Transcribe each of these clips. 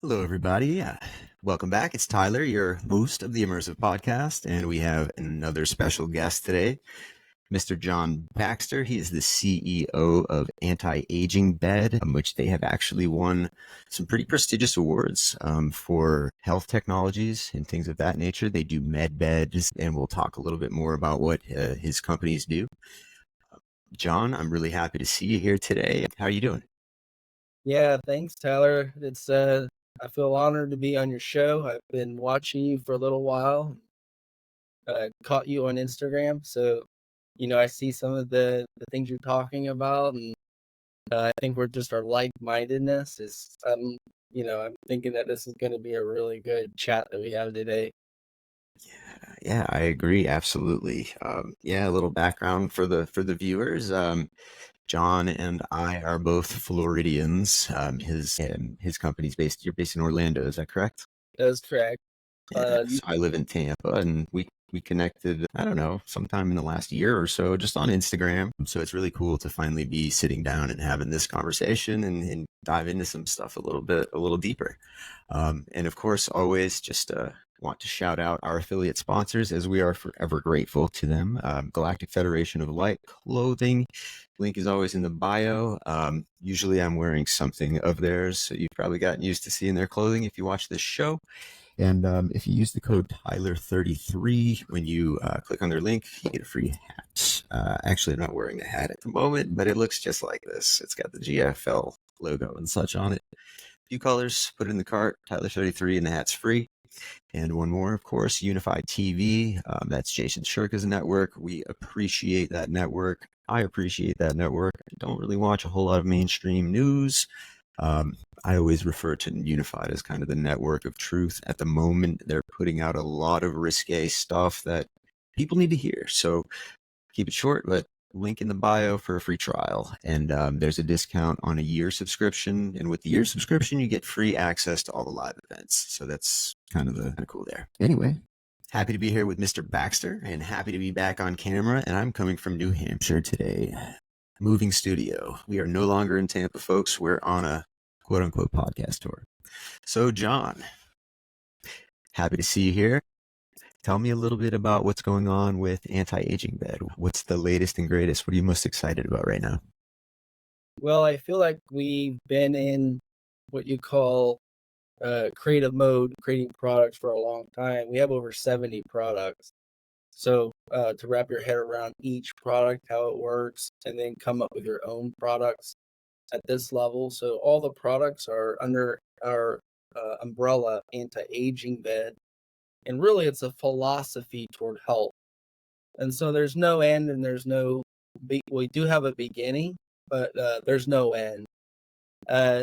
Hello, everybody. Welcome back. It's Tyler, your host of the Immersive podcast, and we have another special guest today, Mr. John Baxter. He is the CEO of Anti-Aging Bed, which they have actually won some pretty prestigious awards for health technologies and things of that nature. They do med beds, and we'll talk a little bit more about what his companies do. John, I'm really happy to see you here today. How are you doing? Yeah, thanks, Tyler. I feel honored to be on your show. I've been watching you for a little while. Caught you on Instagram, so I see some of the things you're talking about, and I think we're just our like-mindedness is. I'm thinking that this is going to be a really good chat that we have today. Yeah, I agree. Absolutely. Yeah, a little background for the viewers. John and I are both Floridians. His company's based. You're based in Orlando, is that correct? That's correct. Yeah. So I live in Tampa, and we connected. I don't know, sometime in the last year or so, just on Instagram. So it's really cool to finally be sitting down and having this conversation and dive into some stuff a little deeper. And of course, always just want to shout out our affiliate sponsors as we are forever grateful to them. Galactic Federation of Light Clothing. Link is always in the bio. Usually I'm wearing something of theirs, so you've probably gotten used to seeing their clothing if you watch this show. And if you use the code Tyler33 when you click on their link, you get a free hat. Actually, I'm not wearing the hat at the moment, but it looks just like this. It's got the GFL logo and such on it. Few colors, put it in the cart, Tyler33, and the hat's free. And one more, of course, Unified TV. That's Jason Shirka's network. We appreciate that network. I appreciate that network. I don't really watch a whole lot of mainstream news. I always refer to Unified as kind of the network of truth. At the moment, they're putting out a lot of risque stuff that people need to hear. So keep it short, but link in the bio for a free trial. And there's a discount on a year subscription. And with the year subscription, you get free access to all the live events. So that's kind of cool there. Anyway, happy to be here with Mr. Baxter and happy to be back on camera. And I'm coming from New Hampshire today. Moving studio. We are no longer in Tampa, folks. We're on a quote unquote podcast tour. So, John, happy to see you here. Tell me a little bit about what's going on with Anti-Aging Bed. What's the latest and greatest? What are you most excited about right now? Well, I feel like we've been in what you call creative mode, creating products for a long time. We have over 70 products. So to wrap your head around each product, how it works, and then come up with your own products at this level. So all the products are under our umbrella anti-aging bed. And really, it's a philosophy toward health. And so there's no end and there's no, we do have a beginning, but there's no end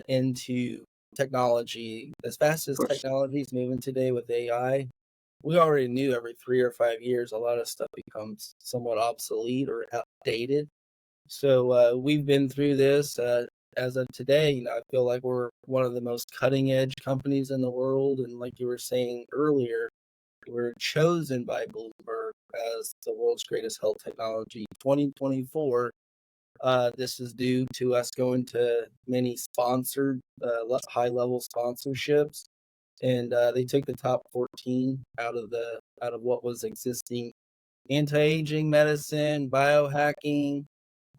into technology. As fast Of as course. technology is moving today with AI, we already knew every 3 or 5 years, a lot of stuff becomes somewhat obsolete or outdated. So we've been through this. As of today, I feel like we're one of the most cutting edge companies in the world. And like you were saying earlier, we're chosen by Bloomberg as the world's greatest health technology 2024. This is due to us going to many sponsored, high level sponsorships, and they took the top 14 out of what was existing anti-aging medicine, biohacking,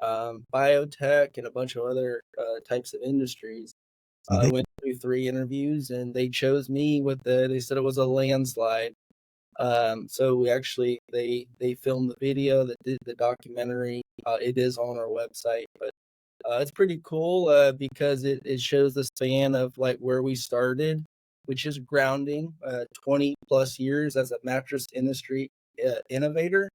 biotech, and a bunch of other types of industries. I Mhm. went through 3 interviews, and they chose me with they said it was a landslide. So we actually they filmed the video that did the documentary. It is on our website, but it's pretty cool because it shows the span of like where we started, which is grounding. 20 plus years as a mattress industry innovator.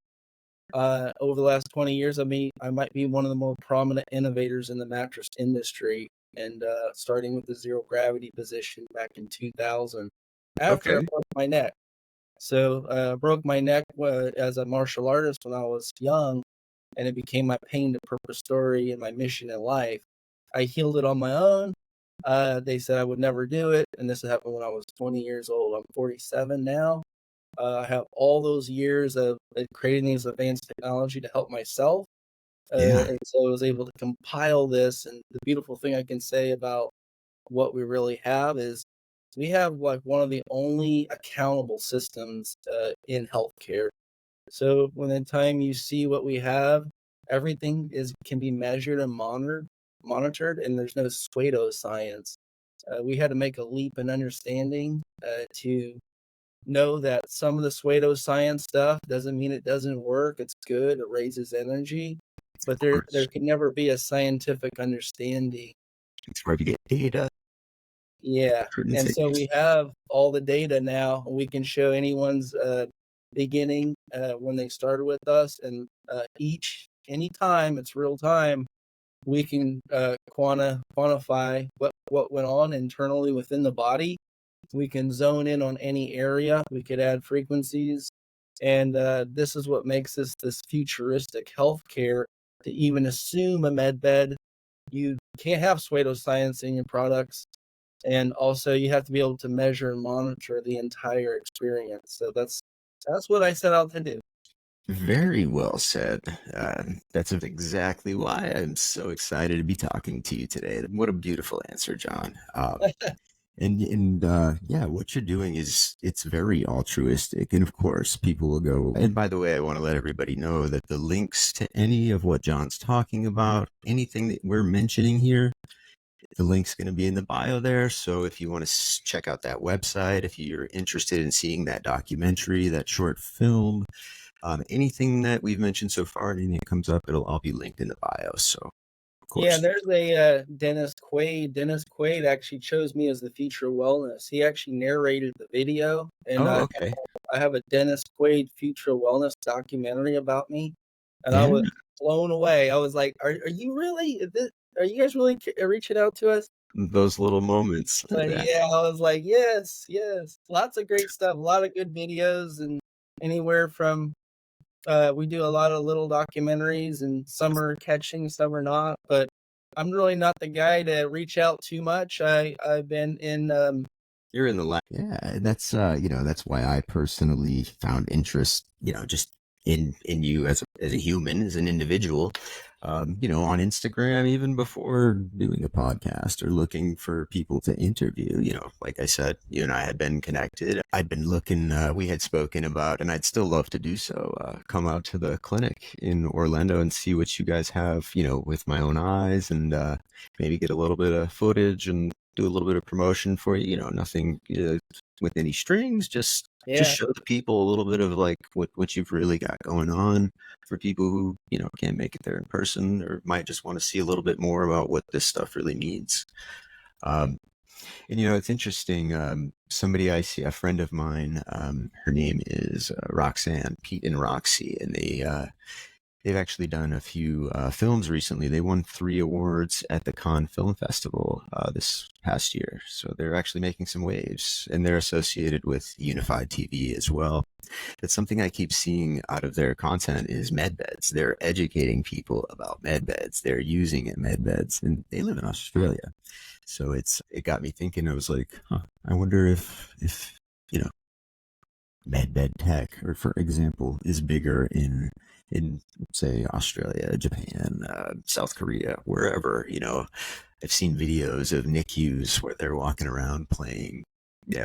Over the last 20 years, I might be one of the more prominent innovators in the mattress industry. And starting with the zero gravity position back in 2000, after I Okay. broke my neck. So broke my neck as a martial artist when I was young, and it became my pain to purpose story and my mission in life. I healed it on my own. They said I would never do it, and this happened when I was 20 years old. I'm 47 now. I have all those years of creating these advanced technology to help myself, Yeah. and so I was able to compile this. And the beautiful thing I can say about what we really have is We have like one of the only accountable systems in healthcare. So when the time you see what we have, everything is can be measured and monitored, and there's no pseudoscience. We had to make a leap in understanding to know that some of the pseudoscience stuff doesn't mean it doesn't work. It's good. It raises energy, but Of there course, can never be a scientific understanding. it's where you get data, Yeah, certain and so things. we have all the data now. We can show anyone's beginning when they started with us, and anytime it's real time, we can quantify what went on internally within the body. We can zone in on any area. We could add frequencies, and this is what makes this futuristic healthcare. To even assume a med bed, you can't have pseudoscience in your products, and also you have to be able to measure and monitor the entire experience. So that's what I set out to do. Very well said. That's exactly why I'm so excited to be talking to you today. What a beautiful answer, John. And yeah, what you're doing is it's very altruistic, and of course, people will go. And by the way, I want to let everybody know that the links to any of what John's talking about, anything that we're mentioning here, the link's going to be in the bio there. So if you want to check out that website, if you're interested in seeing that documentary, that short film, anything that we've mentioned so far, anything that comes up, it'll all be linked in the bio. So, of Yeah, course. there's a Dennis Quaid. Dennis Quaid actually chose me as the future wellness. He actually narrated the video, and Oh, okay. I have a Dennis Quaid future wellness documentary about me, and I Yeah, was blown away. I was like, are you really? Are you guys really reaching out to us?" those little moments. But yeah, I was like, yes, yes, lots of great stuff, a lot of good videos, and anywhere from we do a lot of little documentaries, and some are catching, some are not. But I'm really not the guy to reach out too much. I've been in You're in the lab. Yeah, and that's that's why I personally found interest, just in you as a human, as an individual. On Instagram, even before doing a podcast or looking for people to interview, like I said, you and I had been connected. I'd been looking, we had spoken about, and I'd still love to do so, come out to the clinic in Orlando and see what you guys have, with my own eyes, and maybe get a little bit of footage and do a little bit of promotion for you. Nothing with any strings. Just yeah, show the people a little bit of like what you've really got going on for people who can't make it there in person or might just want to see a little bit more about what this stuff really means. Um, and it's interesting. Somebody I see, a friend of mine, her name is Roxanne, Pete and Roxy, and they've actually done a few films recently. They won 3 awards at the Cannes Film Festival this past year. So they're actually making some waves, and they're associated with Unified TV as well. That's something I keep seeing out of their content is med beds. They're educating people about med beds. They're using it med beds, and they live in Australia. So it got me thinking. I was like, I wonder if you know med bed tech, or for example, is bigger in say Australia, Japan, South Korea, wherever. I've seen videos of NICUs where they're walking around playing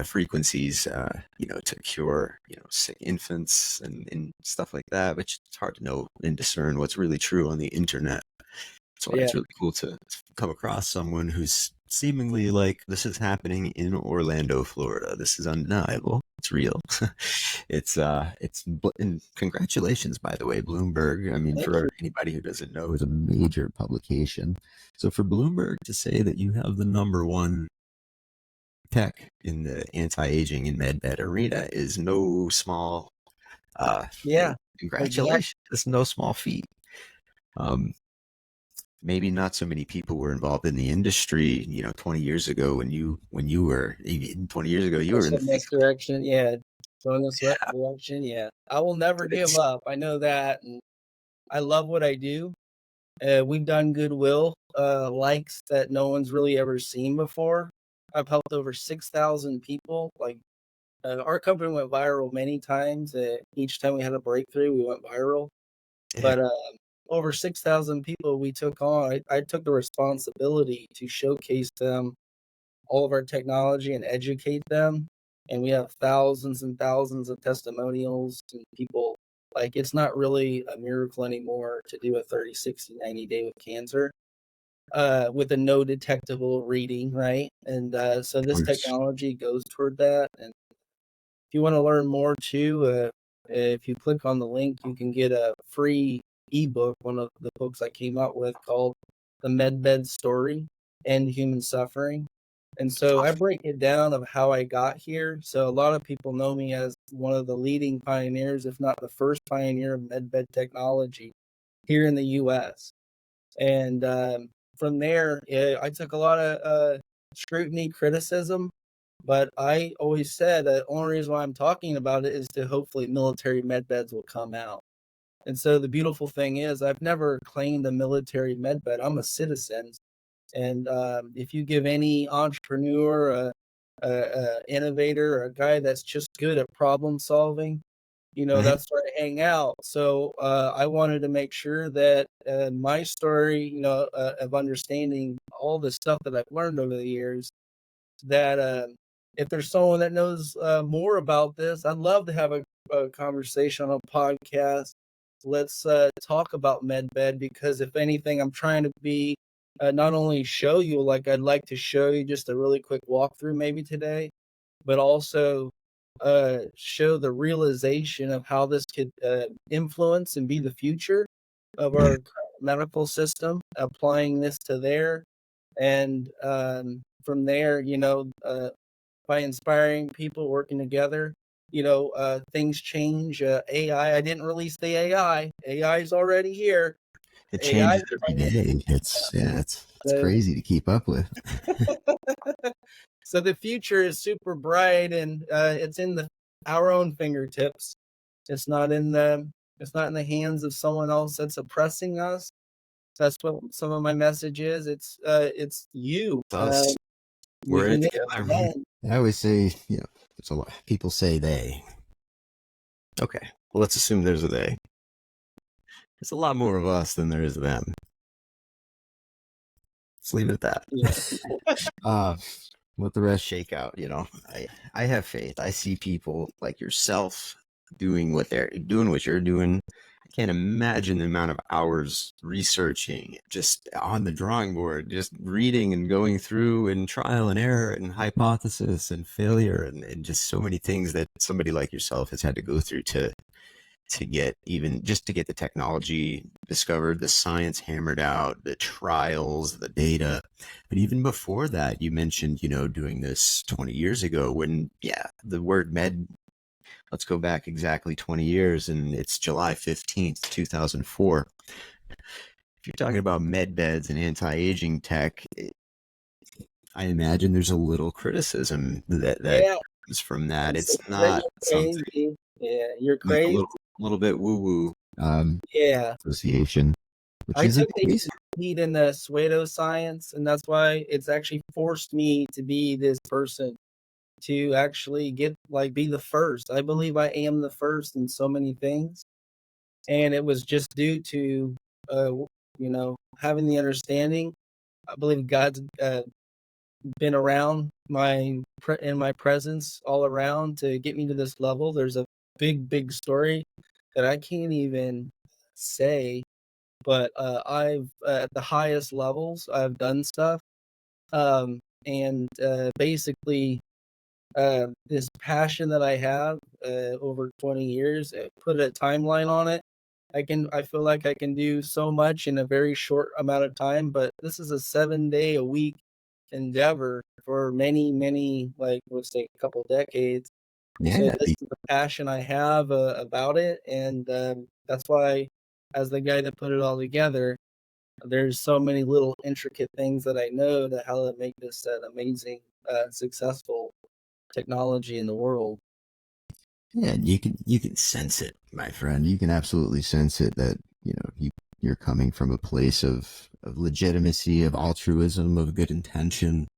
frequencies, to cure sick infants and stuff like that. But it's hard to know and discern what's really true on the internet. That's why yeah, it's really cool to come across someone who's seemingly like this is happening in Orlando, Florida. This is undeniable. It's real. And congratulations, by the way, Bloomberg. I mean, thank you. for anybody who doesn't know, is a major publication. So for Bloomberg to say that you have the number one tech in the anti-aging and med arena is no small thing. Yeah, exactly. Congratulations. It's no small feat. Um, Maybe not so many people were involved in the industry, 20 years ago when you were even 20 years ago, you were in Also, the thick next of it. direction, yeah. Going this Yeah, direction, yeah. I will never but give it's up. I know that, and I love what I do. We've done goodwill, likes that no one's really ever seen before. I've helped over 6,000 people. Like, our company went viral many times. Each time we had a breakthrough, we went viral. yeah, But over 6,000 people we took on. I took the responsibility to showcase them all of our technology and educate them. And we have thousands and thousands of testimonials and people. Like, it's not really a miracle anymore to do a 30, 60, 90 day with cancer with a no detectable reading, right? And so this technology goes toward that. And if you want to learn more too, if you click on the link, you can get a free ebook, one of the books I came out with called The Medbed Story: End Human Suffering. And so I break it down of how I got here. So a lot of people know me as one of the leading pioneers, if not the first pioneer of medbed technology here in the US. And from there, I took a lot of scrutiny, criticism, but I always said the only reason why I'm talking about it is to hopefully military medbeds will come out. And so the beautiful thing is, I've never claimed a military medbed. I'm a citizen. And if you give any entrepreneur, innovator, or a guy that's just good at problem solving, Right? that's where I hang out. So I wanted to make sure that my story, of understanding all the stuff that I've learned over the years, that if there's someone that knows more about this, I'd love to have a conversation on a podcast. Let's talk about MedBed, because if anything, I'm trying to be not only show you, like I'd like to show you just a really quick walkthrough maybe today, but also show the realization of how this could influence and be the future of Yeah. our medical system, applying this to there. And from there, by inspiring people working together, things change. AI, I didn't release the AI. AI is already here. It AI changes is every day. It's the crazy to keep up with. so the future is super bright, and it's in our own fingertips. It's not in the hands of someone else that's oppressing us. That's what some of my message is. It's you. It's us. We We're in can it get it together. done. I always say, there's a lot. People say they. Okay, well, let's assume there's a they. There's a lot more of us than there is them. Let's leave it at Yeah. that. uh, let the rest shake out. I have faith. I see people like yourself doing what you're doing. I can't imagine the amount of hours researching, just on the drawing board, just reading and going through and trial and error and hypothesis and failure and just so many things that somebody like yourself has had to go through to get the technology discovered, the science hammered out, the trials, the data. But even before that, you mentioned, doing this 20 years ago when, the word med, let's go back exactly 20 years, and it's July 15th, 2004. If you're talking about med beds and anti-aging tech, I imagine there's a little criticism that Yeah. comes from that. It's It's that not you're something, crazy. Yeah, you're a crazy. little bit woo-woo Yeah. association, which I isn't took the always. lead in the pseudoscience, and that's why it's actually forced me to be this person, to actually be the first. I believe I am the first in so many things, and it was just due to having the understanding. I believe God's been around in my presence all around to get me to this level. There's a big story that I can't even say, but I've at the highest levels I've done stuff, and basically this passion that I have over 20 years, put a timeline on it. I feel like I can do so much in a very short amount of time, but this is a 7 day a week endeavor for many, like, let's say a couple decades. So Yeah, this is the passion I have about it, and that's why, as the guy that put it all together, there's so many little intricate things that I know to how to make this an amazing, successful technology in the world. yeah, you can sense it, my friend. You can absolutely sense it that you're coming from a place of legitimacy, of altruism, of good intention,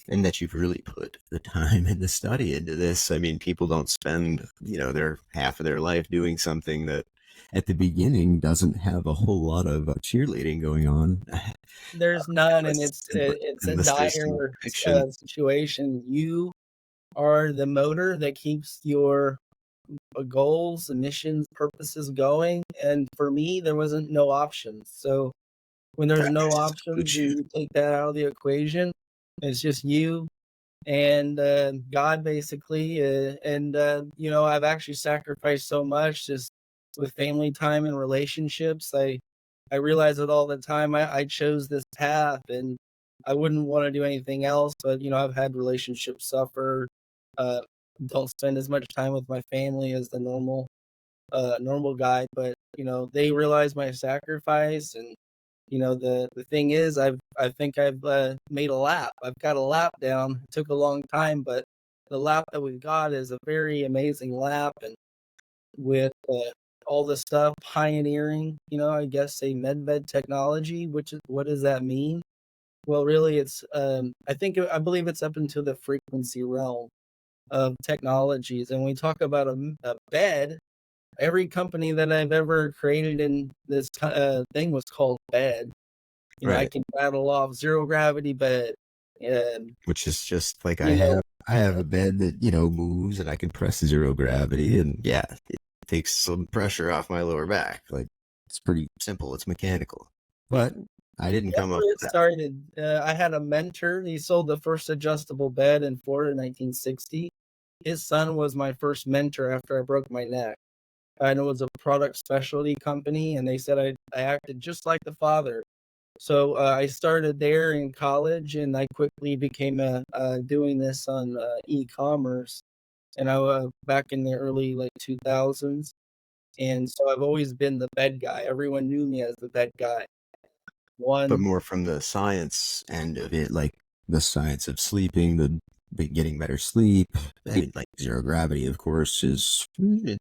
and that you've really put the time and the study into this. I mean, people don't spend their half of their life doing something that at the beginning doesn't have a whole lot of cheerleading going on. There's none, and Unless, it's a unless there's some dire fiction. situation. You are the motor that keeps your goals, missions, purposes going. And for me, there wasn't no options. So when there's That no salutes options you. and you take that out of the equation, it's just you and God basically. I've actually sacrificed so much just with family time and relationships. I realize it all the time. I chose this path, and I wouldn't want to do anything else. But I've had relationships suffer. Uh, don't spend as much time with my family as the normal guy. But they realize my sacrifice, and the thing is, I think I've made a lap. I've got a lap down. It took a long time, but the lap that we've got is a very amazing lap, and with all the stuff pioneering, I guess say medved technology. Which is, what does that mean? Well, really, it's I believe it's up into the frequency realm of technologies, and when we talk about a bed. Every company that I've ever created in this thing was called bed. I Right. can rattle off zero gravity bed, and Which is just like you know, I have a bed that, moves and I can press zero gravity and yeah, it takes some pressure off my lower back. Like it's pretty simple. It's mechanical. But I didn't that's come up where it with that. started. I had a mentor. He sold the first adjustable bed in Florida in 1960. His son was my first mentor after I broke my neck. And it was a product specialty company, and they said I acted just like the father. So I started there in college, and I quickly became doing this on e-commerce, and I back in the early like 2000s, and so I've always been the bed guy. Everyone knew me as the bed guy. But One, more from the science end of it, like the science of sleeping, the getting better sleep. I mean, like zero gravity, of course, it's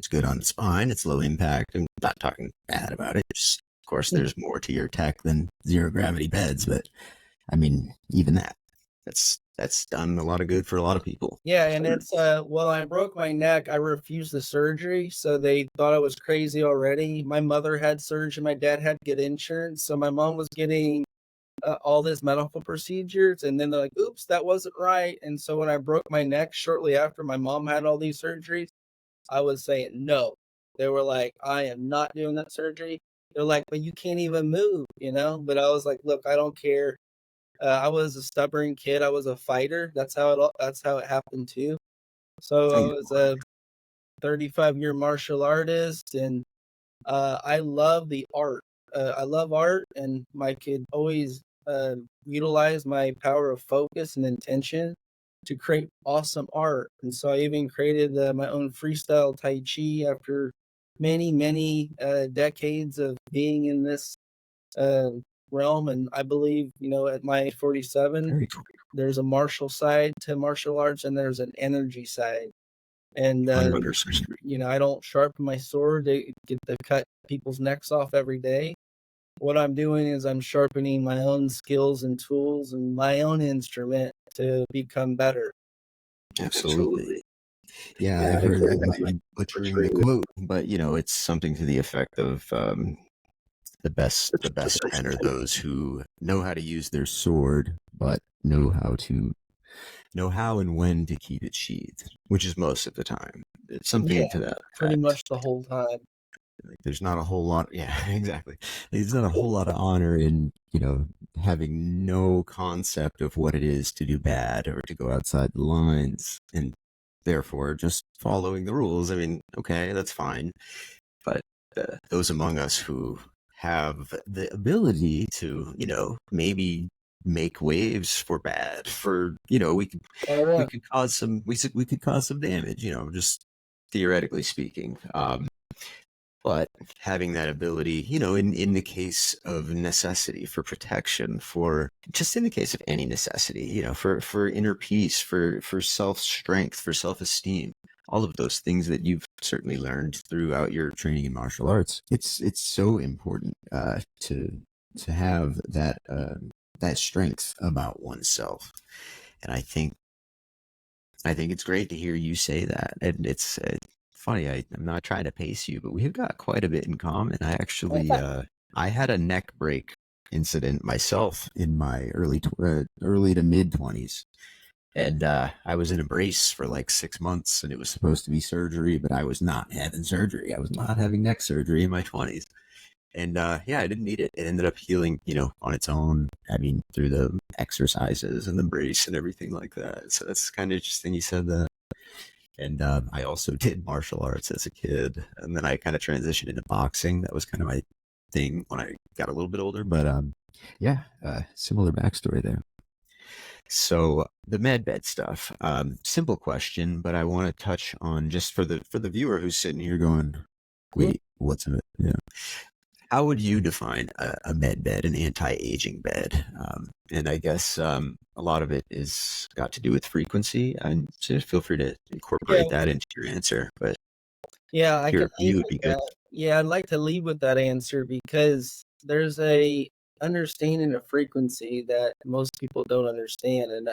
good on the spine. It's low impact. I'm not talking bad about it. Just, of course, there's more to your tech than zero gravity beds, but I mean, even that's done a lot of good for a lot of people. yeah, and it's well, I broke my neck. I refused the surgery, so they thought I was crazy already. My mother had surgery. My dad had good insurance, so my mom was getting all these medical procedures, and then they're like, oops, that wasn't right. And so when I broke my neck shortly after my mom had all these surgeries, I was saying no. They were like, I am not doing that surgery. They're like, but you can't even move. But I was like, look, I don't care. I was a stubborn kid. I was a fighter. That's how it happened too. So I I know. was a 35-year martial artist, and I love the art. I love art, and I could always utilize my power of focus and intention to create awesome art. And so I even created my own freestyle Tai Chi after many, many decades of being in this uh, realm. And I believe, at my 47, Very cool. there's a martial side to martial arts, and there's an energy side. And 100%. I don't sharpen my sword to get to cut people's necks off every day. What I'm doing is I'm sharpening my own skills and tools and my own instrument to become better. Absolutely. Absolutely. Yeah, Yeah, I've I've heard heard that. that, I'm like butchering the butchering quote, but it's something to the effect of the the best best. men are those who know how to use their sword, but know how and when to keep it sheathed, which is most of the time. It's Yeah, something to that pretty effect. much the whole time. Like, there's not a whole lot. Yeah, exactly. There's not a whole lot of honor in having no concept of what it is to do bad or to go outside the lines, and therefore just following the rules. I mean, okay, that's fine, but those among us who have the ability to, maybe make waves for bad, for Oh we yeah. could cause some we could cause some damage, just theoretically speaking. But having that ability, in the case of necessity for protection, for just in the case of any necessity, for inner peace, for self strength, for self esteem, all of those things that you've certainly learned throughout your training in martial arts. It's so important to have that strength about oneself, and I think it's great to hear you say that, and funny. I'm not trying to pace you, but we've got quite a bit in common. I actually, I had a neck break incident myself in my early to mid 20s. And I was in a brace for like 6 months, and it was supposed to be surgery, but I was not having surgery. I was not having neck surgery in my 20s. And yeah, I didn't need it. It ended up healing, on its own. I mean, through the exercises and the brace and everything like that. So that's kind of interesting you said that. And I also did martial arts as a kid. And then I kind of transitioned into boxing. That was kind of my thing when I got a little bit older. But yeah, similar backstory there. So the med bed stuff, simple question, but I want to touch on just for the viewer who's sitting here going, Cool. wait, what's in it? Yeah. How would you define a med bed, an anti-aging bed? And I guess a lot of it is got to do with frequency, and so feel free to Yeah, incorporate that into your answer. But yeah, I can your lead view would with be good. that. Yeah, I'd like to lead with that answer because there's a understanding of frequency that most people don't understand,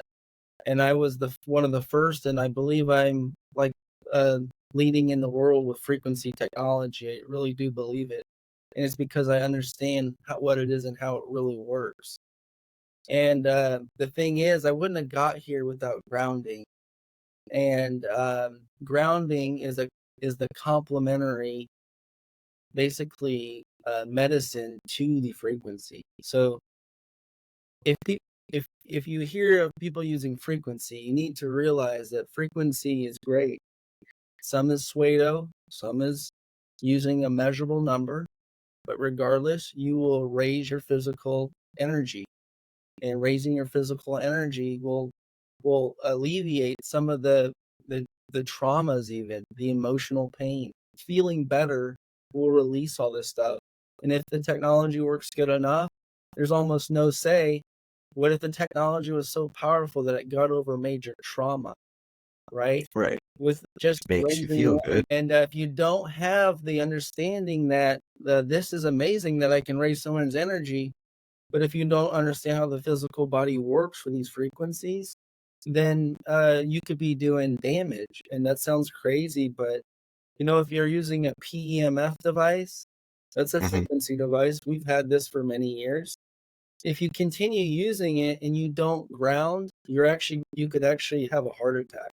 and I was the one of the first, and I believe I'm like uh, leading in the world with frequency technology. I really do believe it, and it's because I understand what it is and how it really works. And the thing is, I wouldn't have got here without grounding. And grounding is the complementary, basically, medicine to the frequency. So if pe- if you hear of people using frequency, you need to realize that frequency is great. Some is pseudo, some is using a measurable number, but regardless, you will raise your physical energy, and raising your physical energy will alleviate some of the the traumas, even the emotional pain. Feeling better will release all this stuff. And if the technology works good enough, there's almost no say. What if the technology was so powerful that it got over major trauma, right? Right. With just Makes you raising feel one. good. And if you don't have the understanding that this is amazing that I can raise someone's energy, but if you don't understand how the physical body works for these frequencies, then you could be doing damage. And that sounds crazy, but if you're using a PEMF device, that's a Hmm. frequency device. We've had this for many years. If you continue using it and you don't ground, you could actually have a heart attack.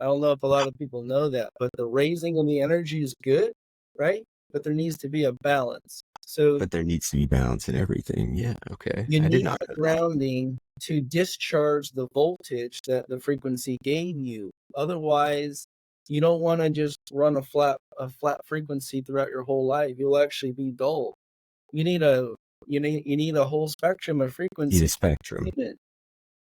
I don't know if a lot of people know that, but the raising of the energy is good, right? But there needs to be a balance. So But there needs to be balance in everything. Yeah. Okay. you I did need not the know that. grounding to discharge the voltage that the frequency gave you. Otherwise, you don't want to just run a flat frequency throughout your whole life. You'll actually be dull. You need a you need a whole spectrum of Need a frequency spectrum. treatment,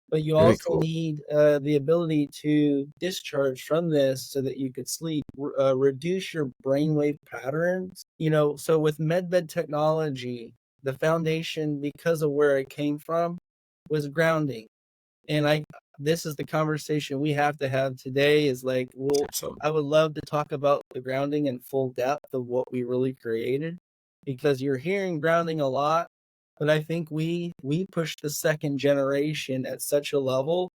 but you Very also cool. need the ability to discharge from this so that you could sleep, reduce your brainwave patterns. So with medbed technology, the foundation, because of where it came from, was grounding. And this is the conversation we have to have today. Is like, Absolutely. I would love to talk about the grounding in full depth of what we really created, because you're hearing grounding a lot, but I think we pushed the second generation at such a level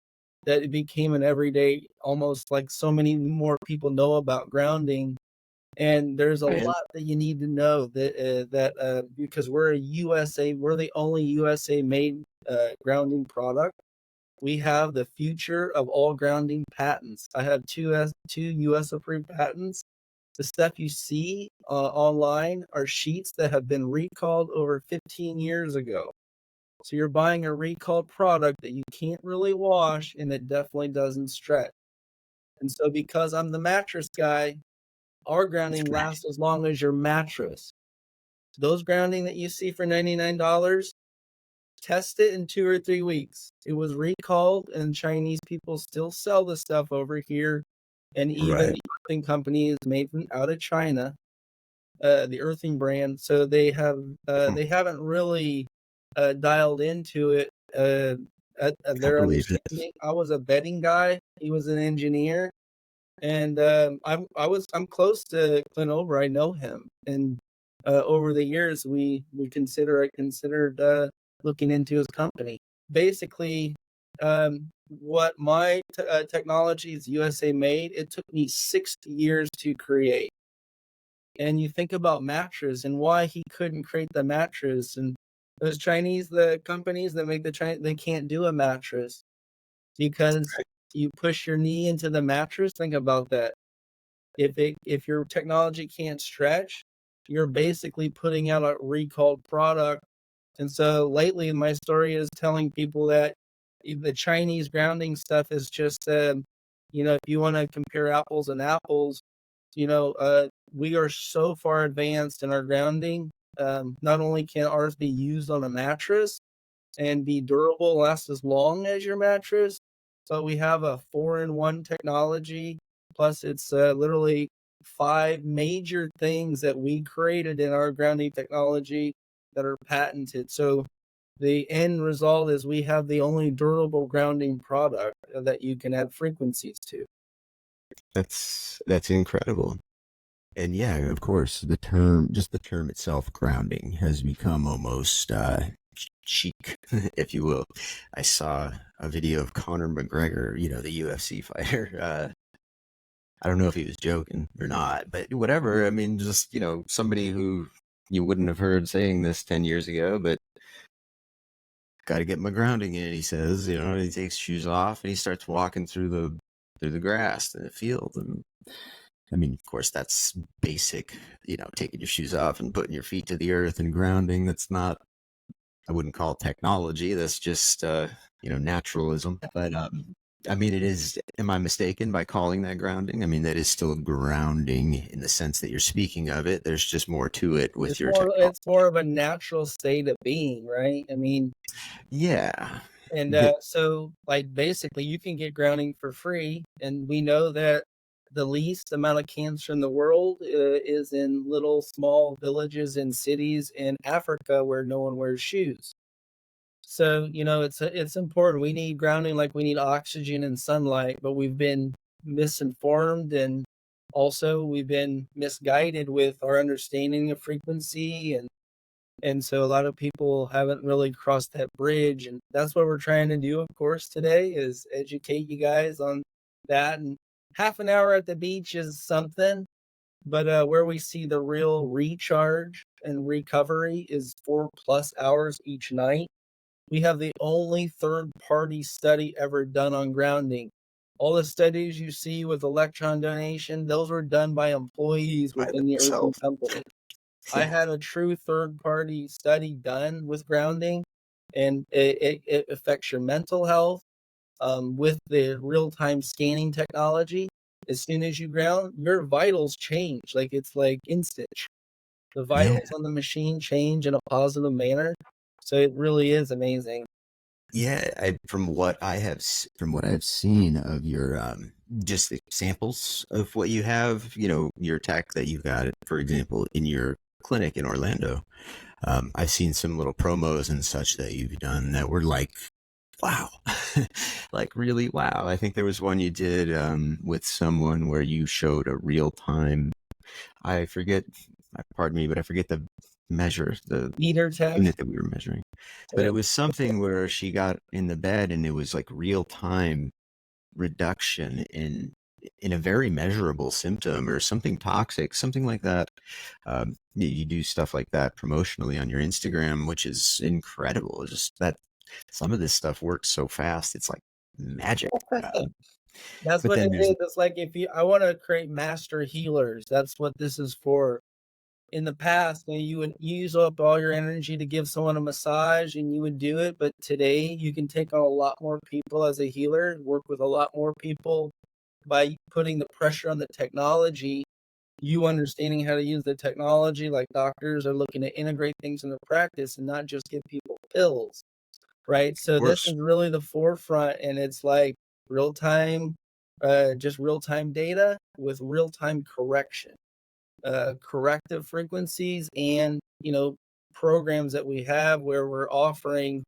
that it became an everyday, almost like so many more people know about grounding. And there's a Right. lot that you need to know because we're the only USA made grounding product. We have the future of all grounding patents. I have two US approved patents. The stuff you see online are sheets that have been recalled over 15 years ago. So you're buying a recalled product that you can't really wash, and it definitely doesn't stretch. And so because I'm the mattress guy, our grounding Right. lasts as long as your mattress. Those grounding that you see for $99, test it in 2 or 3 weeks. It was recalled, and Chinese people still sell the stuff over here. And even Right. the earthing company is made out of China, the earthing brand. So Hmm. they haven't really dialed into it at I their believe this. understanding. I was a betting guy. He was an engineer, and I'm close to Clint Ober. I know him, and over the years I considered looking into his company. Basically, what my technology is USA made. It took me 60 years to create. And you think about mattress and why he couldn't create the mattress, and those Chinese the companies that make the China they can't do a mattress because you push your knee into the mattress. Think about that. If your technology can't stretch, you're basically putting out a recalled product. And so lately, my story is telling people that the Chinese grounding stuff is just, if you want to compare apples and apples, we are so far advanced in our grounding. Not only can ours be used on a mattress and be durable, last as long as your mattress, but we have a four-in-one technology. Plus, it's literally five major things that we created in our grounding technology that are patented. So the end result is we have the only durable grounding product that you can add frequencies to. That's incredible. And yeah, of course, the term itself, grounding, has become almost chic, if you will. I saw a video of Conor McGregor, the UFC fighter. I don't know if he was joking or not, but whatever. I mean, just, somebody who you wouldn't have heard saying this 10 years ago, but got to get my grounding in, he says. He takes shoes off and he starts walking through the grass in the field. And I mean, of course, that's basic, taking your shoes off and putting your feet to the earth and grounding. That's not, I wouldn't call it technology. That's just, naturalism. But, I mean, it is, am I mistaken by calling that grounding? I mean, that is still grounding in the sense that you're speaking of it. There's just more to it with your technology. It's more of a natural state of being, right? I mean, Yeah. and The, so like basically you can get grounding for free, and we know that the least amount of cancer in the world is in little small villages and cities in Africa where no one wears shoes. So, it's important. We need grounding like we need oxygen and sunlight, but we've been misinformed, and also we've been misguided with our understanding of frequency, and so a lot of people haven't really crossed that bridge, and that's what we're trying to do, of course, today is educate you guys on that. And half an hour at the beach is something, but where we see the real recharge and recovery is 4+ hours each night. We have the only third-party study ever done on grounding. All the studies you see with electron donation, those were done by employees by within the earthing themselves. company. I Yeah. had a true third-party study done with grounding, and it affects your mental health, with the real-time scanning technology. As soon as you ground, your vitals change, like, it's, like, instant. The Yeah. vitals on the machine change in a positive manner, so it really is amazing. Yeah, from what I've seen of your just the samples of what you have, your tech that you've got, for example, in your clinic in Orlando. I've seen some little promos and such that you've done that were like, wow, like really wow. I think there was one you did with someone where you showed a real time. I forget, pardon me, but I forget the measure, the Meter tech, unit that we were measuring. But it was something where she got in the bed and it was like real time reduction in a very measurable symptom or something toxic, something like that. You do stuff like that promotionally on your Instagram, which is incredible. Just that some of this stuff works so fast, it's like magic. that's But what then it there's is. It's like if you I wanna create master healers, that's what this is for. In the past, you would use up all your energy to give someone a massage and you would do it, but today you can take on a lot more people as a healer, work with a lot more people by putting the pressure on the technology, you understanding how to use the technology, like doctors are looking to integrate things into practice and not just give people pills, right? So this worse. is really the forefront, and it's like real time, just real time data with real time correction, corrective frequencies, and programs that we have where we're offering,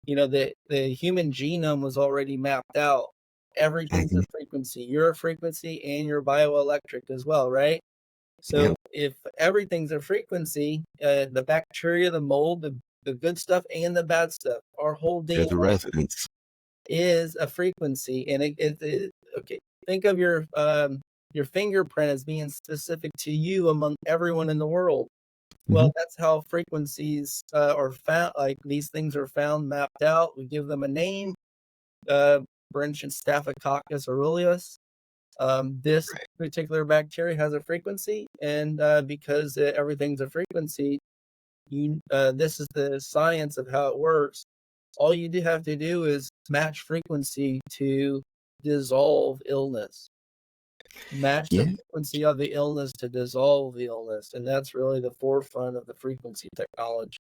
the human genome was already mapped out. Everything's a Mhm. frequency. You're a frequency and you're bioelectric as well, right? Yeah, So if everything's a frequency, the bacteria, the mold, the good stuff and the bad stuff, our whole there's a DNA, resonance. is a frequency, and okay. Think of your fingerprint as being specific to you among everyone in the world. Hmm. Well, that's how frequencies are found. Like these things are found, mapped out. We give them a name. Uh, for instance, Staphylococcus aureus. This Right. particular bacteria has a frequency, and because everything's a frequency, this is the science of how it works. All you do have to do is match frequency to dissolve illness. Match the Yeah. frequency of the illness to dissolve the illness, and that's really the forefront of the frequency technology.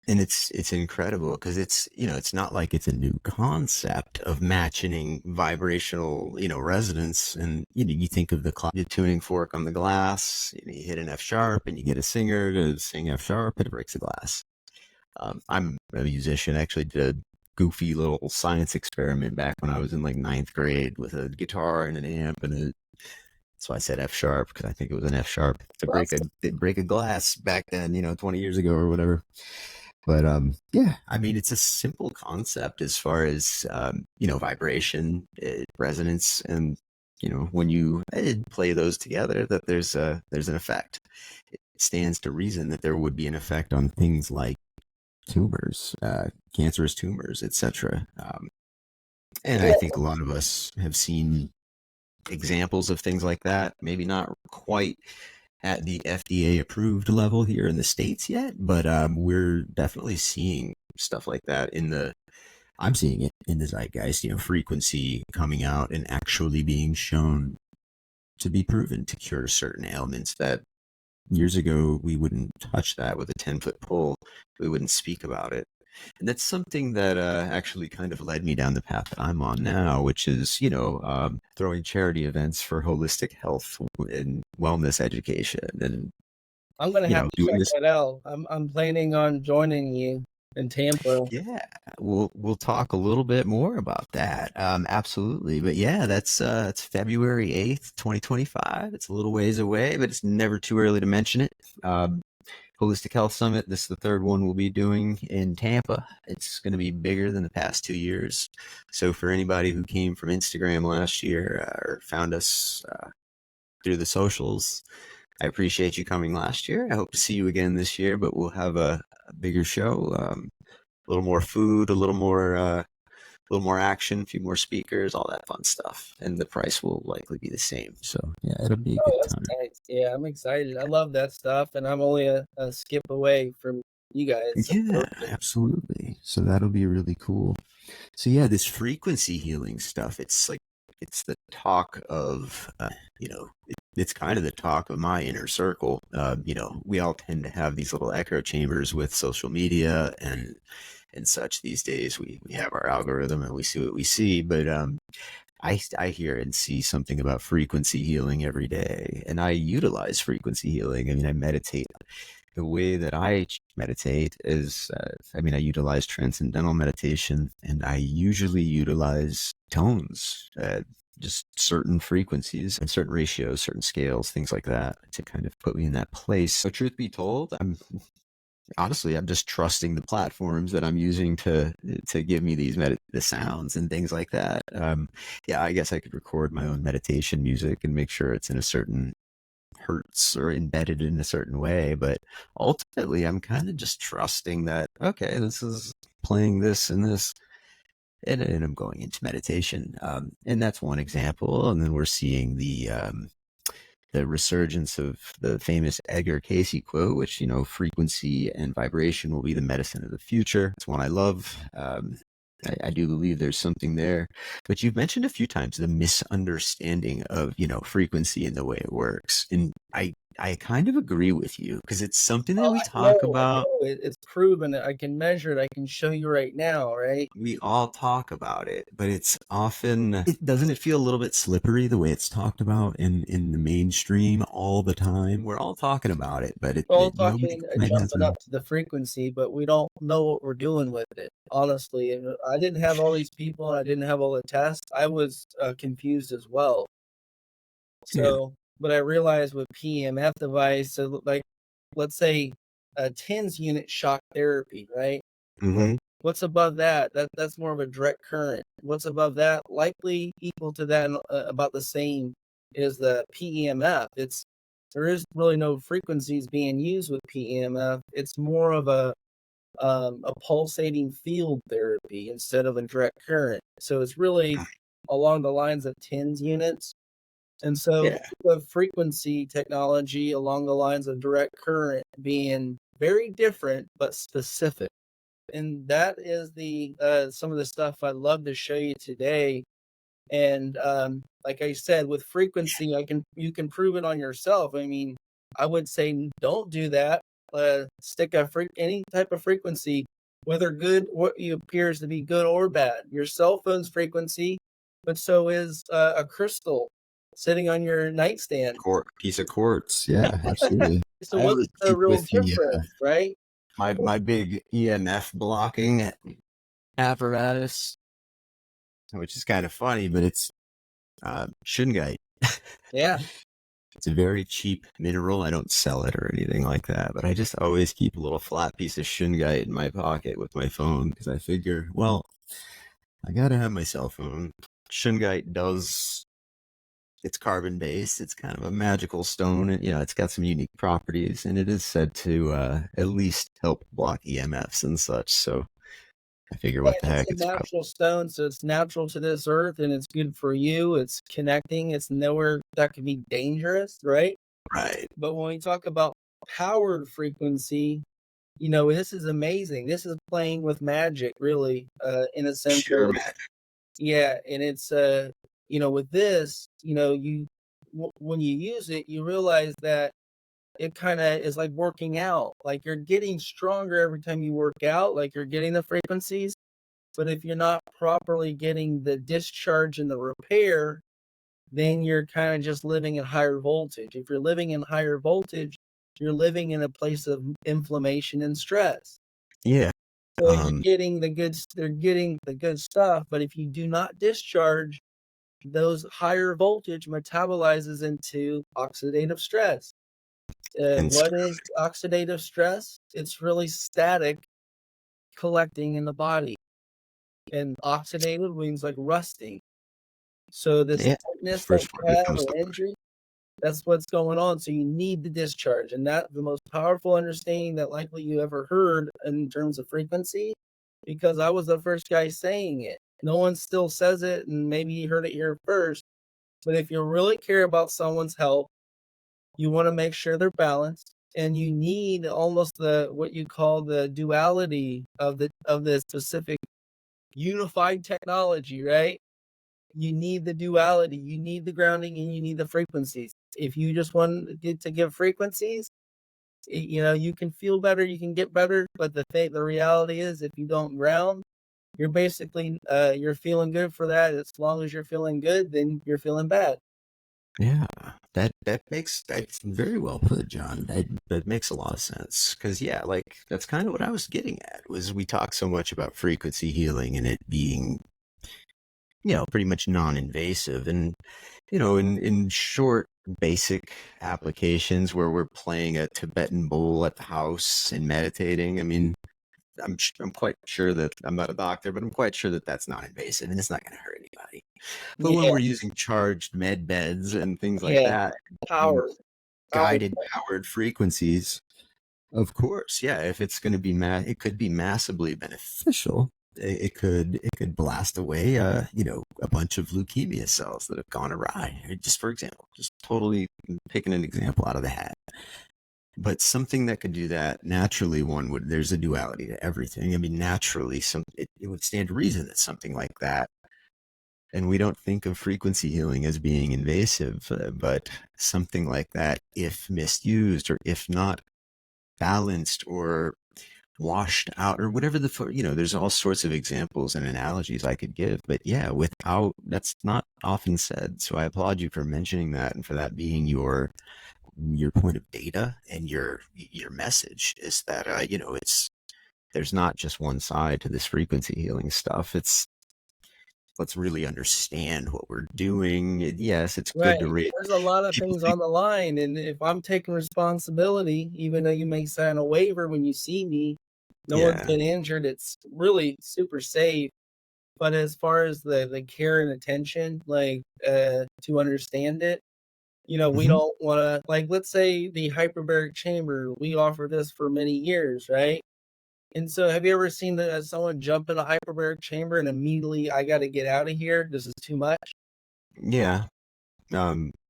And it's incredible because it's, it's not like it's a new concept of matching vibrational, resonance. And you think of the tuning fork on the glass. You hit an F sharp and you get a singer to sing F sharp and it breaks the glass. I'm a musician. I actually did a goofy little science experiment back when I was in like ninth grade with a guitar and an amp and a. So I said F sharp because I think it was an F sharp to Awesome. break a glass back then, 20 years ago or whatever. But yeah, I mean, it's a simple concept as far as vibration, resonance, and when you play those together, that there's an effect. It stands to reason that there would be an effect on things like tumors, cancerous tumors, etc. And I think a lot of us have seen examples of things like that. Maybe not quite at the FDA approved level here in the States yet, but we're definitely seeing stuff like that I'm seeing it in the zeitgeist, frequency coming out and actually being shown to be proven to cure certain ailments that years ago we wouldn't touch that with a 10-foot pole. We wouldn't speak about it. And that's something that actually kind of led me down the path that I'm on now, which is, throwing charity events for holistic health and wellness education, and I'm gonna have to doing check this. that out. I'm planning on joining you in Tampa. Yeah, we'll talk a little bit more about that. Absolutely, but yeah, it's February 8th, 2025. It's a little ways away, but it's never too early to mention it. Um, Holistic Health Summit. This is the third one we'll be doing in Tampa. It's going to be bigger than the past 2 years. So for anybody who came from Instagram last year or found us through the socials, I appreciate you coming last year. I hope to see you again this year, but we'll have a bigger show, a little more food, a little more action, a few more speakers, all that fun stuff, and the price will likely be the same. So yeah, it'll be a Oh, good that's time. nice. Yeah, I'm excited. I love that stuff, and I'm only a skip away from you guys. So Yeah, perfect. absolutely. So that'll be really cool. So yeah, this frequency healing stuff, it's the talk of it's kind of the talk of my inner circle. We all tend to have these little echo chambers with social media and such these days. We have our algorithm and we see what we see, but I hear and see something about frequency healing every day, and I utilize frequency healing. I mean, I meditate. The way that I meditate is, I utilize transcendental meditation, and I usually utilize tones, just certain frequencies and certain ratios, certain scales, things like that, to kind of put me in that place. So, truth be told, I'm just trusting the platforms that I'm using to give me the sounds and things like that. Yeah, I guess I could record my own meditation music and make sure it's in a certain hertz or embedded in a certain way, but ultimately I'm kind of just trusting that, okay, this is playing this and this, and I'm going into meditation. And that's one example. And then we're seeing the resurgence of the famous Edgar Casey quote, which, frequency and vibration will be the medicine of the future. It's one I love. I do believe there's something there, but you've mentioned a few times the misunderstanding of, frequency and the way it works. And I kind of agree with you because it's something that Oh, we I know, talk I about. know. It's proven. I can measure it. I can show you right now, right? We all talk about it, but it's often, doesn't it feel a little bit slippery the way it's talked about in the mainstream all the time? We're all talking about it, but We're all nobody talking, quite has jumping a. up to the frequency, but we don't know what we're doing with it. Honestly, and I didn't have all these people, and I didn't have all the tests. I was confused as well. Yeah. So, but I realized with PEMF device, so like, let's say a TENS unit shock therapy, right? Mm-hmm. What's above that? That's more of a direct current. What's above that? Likely equal to that, and about the same is the PEMF. There is really no frequencies being used with PEMF. It's more of a pulsating field therapy instead of a direct current. So it's really along the lines of tens units. And so Yeah. the frequency technology along the lines of direct current being very different but specific. And that is the some of the stuff I'd love to show you today. And like I said, with frequency, you can prove it on yourself. I mean, I would say don't do that. Stick any type of frequency, whether good, what you appears to be good or bad. Your cell phone's frequency, but so is a crystal sitting on your nightstand. Piece of quartz. Yeah, absolutely. So I what's always the keep real with the difference, right? my big EMF blocking apparatus, which is kind of funny, but it's shungite. Yeah. It's a very cheap mineral. I don't sell it or anything like that, but I just always keep a little flat piece of shungite in my pocket with my phone because I figure, well, I gotta have my cell phone. Shungite does, it's carbon based. It's kind of a magical stone. And, it's got some unique properties, and it is said to at least help block EMFs and such. So I figure, Yeah, what the it's heck? a It's probably natural stone, so it's natural to this earth and it's good for you. It's connecting. It's nowhere that can be dangerous, right? right. But when we talk about powered frequency, this is amazing. This is playing with magic, really, in a sense Pure of, magic. yeah. And it's, with this, when you use it, you realize that it kind of is like working out. Like you're getting stronger every time you work out, like you're getting the frequencies. But if you're not properly getting the discharge and the repair, then you're kind of just living at higher voltage. If you're living in higher voltage, you're living in a place of inflammation and stress. Yeah. So Um, they're getting the good stuff, but if you do not discharge, those higher voltage metabolizes into oxidative stress. and What is oxidative stress? It's really static collecting in the body. And oxidative means like rusting. So this yeah, the tightness that first word you that have comes or to mind. injury, that's what's going on. So you need the discharge. And that the most powerful understanding that likely you ever heard in terms of frequency, because I was the first guy saying it. No one still says it, and maybe you heard it here first. But if you really care about someone's health, you want to make sure they're balanced. And you need almost the what you call the duality of the specific unified technology, right? You need the duality, you need the grounding, and you need the frequencies. If you just want to give frequencies, you can feel better, you can get better, but the reality is, if you don't ground, you're basically you're feeling good for that. As long as you're feeling good, then you're feeling bad. Yeah, that's very well put, John. That makes a lot of sense. Because yeah, like that's kind of what I was getting at. Was we talk so much about frequency healing and it being, pretty much non-invasive, and in short, basic applications where we're playing a Tibetan bowl at the house and meditating. I mean, I'm quite sure that I'm not a doctor, but I'm quite sure that that's not invasive and it's not going to hurt anybody. But when Yeah, we're using charged med beds and things like yeah, that, and power, power. guided powered frequencies, of course, yeah. If it's going to be it could be massively beneficial. It could blast away, a bunch of leukemia cells that have gone awry. Just for example, just totally picking an example out of the hat. But something that could do that naturally, there's a duality to everything. I mean, naturally, it would stand to reason that something like that, and we don't think of frequency healing as being invasive, but something like that, if misused or if not balanced or washed out or whatever there's all sorts of examples and analogies I could give. But yeah, that's not often said. So I applaud you for mentioning that and for that being your point of data and your message is that it's there's not just one side to this frequency healing stuff. It's let's really understand what we're doing. Yes, it's good to Right. read. There's a lot of People things think, on the line, and if I'm taking responsibility, even though you may sign a waiver when you see me, No one's Yeah. been injured. It's really super safe. But as far as the care and attention, like, to understand it, we Hmm. don't wanna, like, let's say the hyperbaric chamber, we offer this for many years, right? And so have you ever seen someone jump in a hyperbaric chamber and immediately, "I gotta get out of here. This is too much?" Yeah.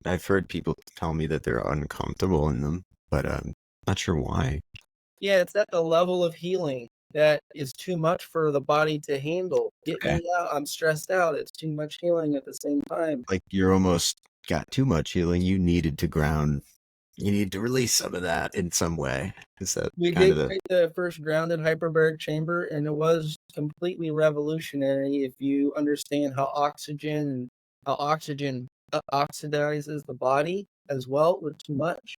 I've heard people tell me that they're uncomfortable in them, but not sure why. Yeah, it's at the level of healing that is too much for the body to handle. "Get Okay. me out. I'm stressed out." It's too much healing at the same time. Like you're almost got too much healing. You needed to ground. You need to release some of that in some way. Is that We kind did of the create the first grounded hyperbaric chamber, and it was completely revolutionary if you understand how oxygen oxidizes the body as well with too much.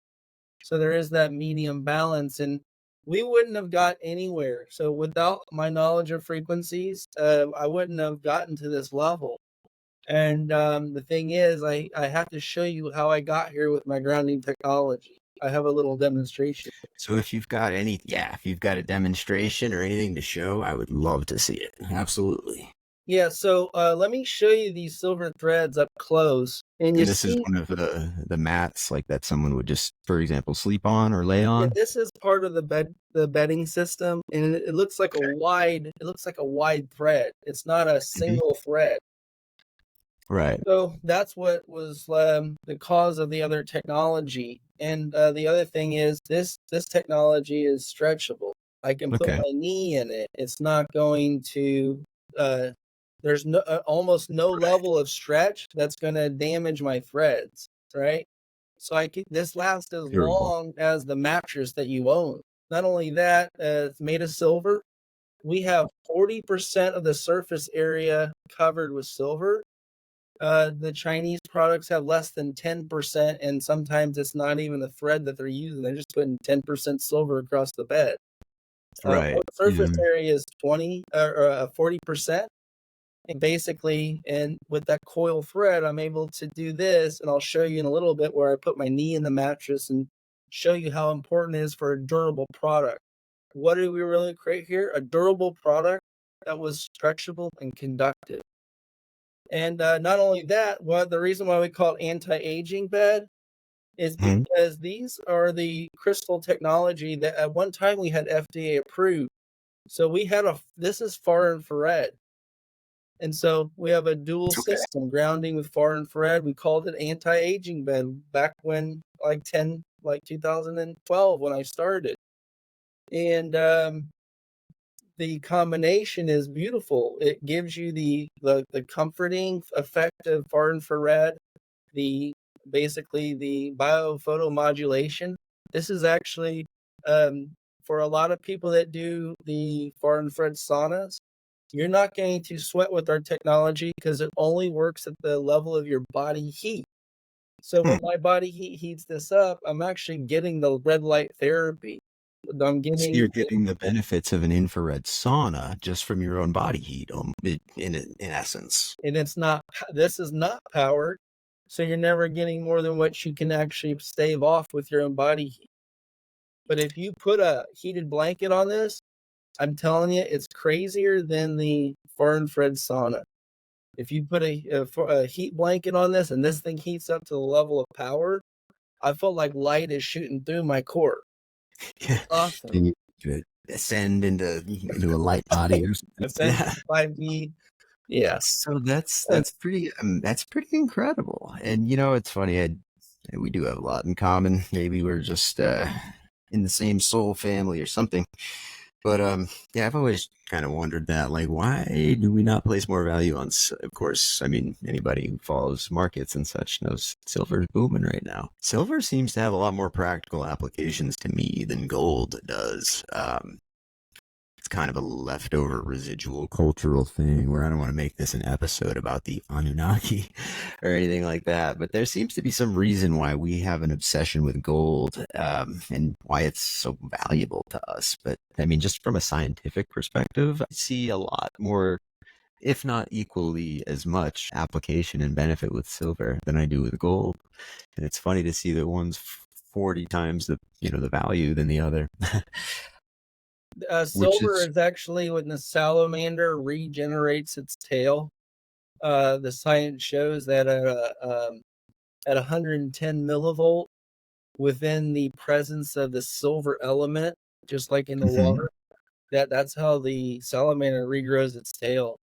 So there is that medium balance, and we wouldn't have got anywhere. So without my knowledge of frequencies, I wouldn't have gotten to this level. And the thing is, I have to show you how I got here with my grounding technology. I have a little demonstration. So if you've got if you've got a demonstration or anything to show, I would love to see it. Absolutely. Yeah, so let me show you these silver threads up close. And you And this is see, one of the mats like that someone would just, for example, sleep on or lay yeah, on. this is part of the bedding system, and it looks like a wide thread. It's not a Mhm. single thread. Right. So that's what was the cause of the other technology. And the other thing is this technology is stretchable. I can put Okay. my knee in it. It's not going to. Uh, there's no almost no Right. level of stretch that's going to damage my threads, right? So I can this lasts as Durable. long as the mattress that you own. Not only that, it's made of silver. We have 40% of the surface area covered with silver. The Chinese products have less than 10%, and sometimes it's not even the thread that they're using. They're just putting 10% silver across the bed. Right. Surface Yeah. area is 40%. And basically, and with that coil thread, I'm able to do this, and I'll show you in a little bit where I put my knee in the mattress and show you how important it is for a durable product. What did we really create here? A durable product that was stretchable and conductive. And not only that, the reason why we call it anti-aging bed is Mhm. because these are the crystal technology that at one time we had FDA approved. So we had this is far infrared. And so we have a dual Okay. system grounding with far infrared. We called it anti-aging bed back when like 2012 when I started. And the combination is beautiful. It gives you the comforting effect of far infrared, the basically the biophotomodulation. This is actually um, for a lot of people that do the far infrared saunas. You're not going to sweat with our technology because it only works at the level of your body heat. So Hmm. when my body heat heats this up, I'm actually getting the red light therapy. I'm So getting you're getting the benefits of an infrared sauna just from your own body heat, in essence. and this is not powered, so you're never getting more than what you can actually stave off with your own body heat. But if you put a heated blanket on this, I'm telling you, it's crazier than the far infrared sauna. If you put a heat blanket on this and this thing heats up to the level of power, I felt like light is shooting through my core. Yeah. Awesome. And you could ascend into a light body or something. Ascension 5D. Yeah. So And that's pretty incredible. And it's funny. We do have a lot in common. Maybe we're just in the same soul family or something. But yeah, I've always kind of wondered that, like, why do we not place more value on? Of course, I mean, anybody who follows markets and such knows silver's booming right now. Silver seems to have a lot more practical applications to me than gold does. It's kind of a leftover residual cultural thing where I don't want to make this an episode about the Anunnaki or anything like that. But there seems to be some reason why we have an obsession with gold, and why it's so valuable to us. But I mean, just from a scientific perspective, I see a lot more, if not equally as much application and benefit with silver than I do with gold. And it's funny to see that one's 40 times the value than the other. which Silver is is actually when the salamander regenerates its tail. The science shows that at 110 millivolt, within the presence of the silver element, just like in the mhm. water, that's how the salamander regrows its tail.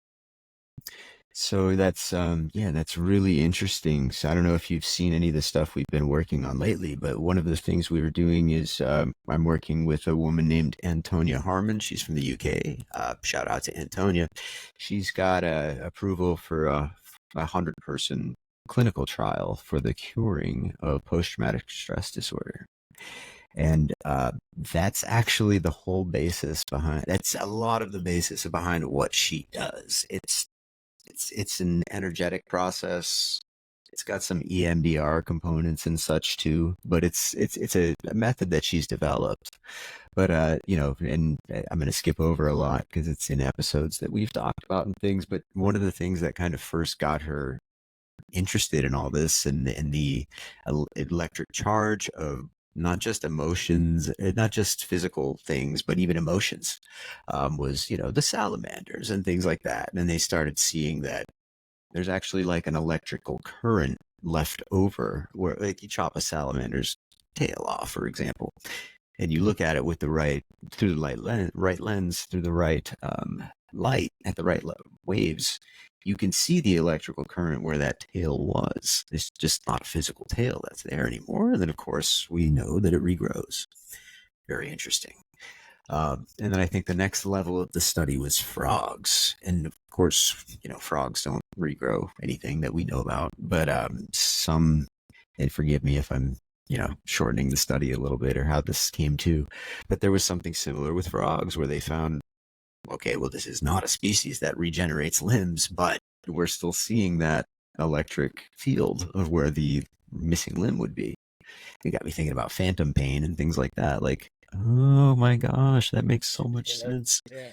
So that's yeah, that's really interesting. So I don't know if you've seen any of the stuff we've been working on lately, but one of the things we were doing is I'm working with a woman named Antonia Harmon. She's from the UK. Shout out to Antonia. She's got approval for a 100-person clinical trial for the curing of post-traumatic stress disorder. And that's actually the whole basis behind. That's a lot of the basis behind what she does. It's an energetic process. It's got some EMDR components and such too, but it's a method that she's developed. But and I'm going to skip over a lot because it's in episodes that we've talked about and things. But one of the things that kind of first got her interested in all this and the electric charge of not just emotions, not just physical things, but even emotions, was the salamanders and things like that. And they started seeing that there's actually like an electrical current left over where like you chop a salamander's tail off, for example, and you look at it with the right through the right lens through the right light at the right waves, you can see the electrical current where that tail was. It's just not a physical tail that's there anymore. And then, of course, we know that it regrows. Very interesting. And then I think the next level of the study was frogs. And of course, frogs don't regrow anything that we know about, but some, and forgive me if I'm, shortening the study a little bit or how this came to, but there was something similar with frogs where they found, okay, well, this is not a species that regenerates limbs, but we're still seeing that electric field of where the missing limb would be. It got me thinking about phantom pain and things like that. Like, oh my gosh, that makes so much Yeah, sense. yeah.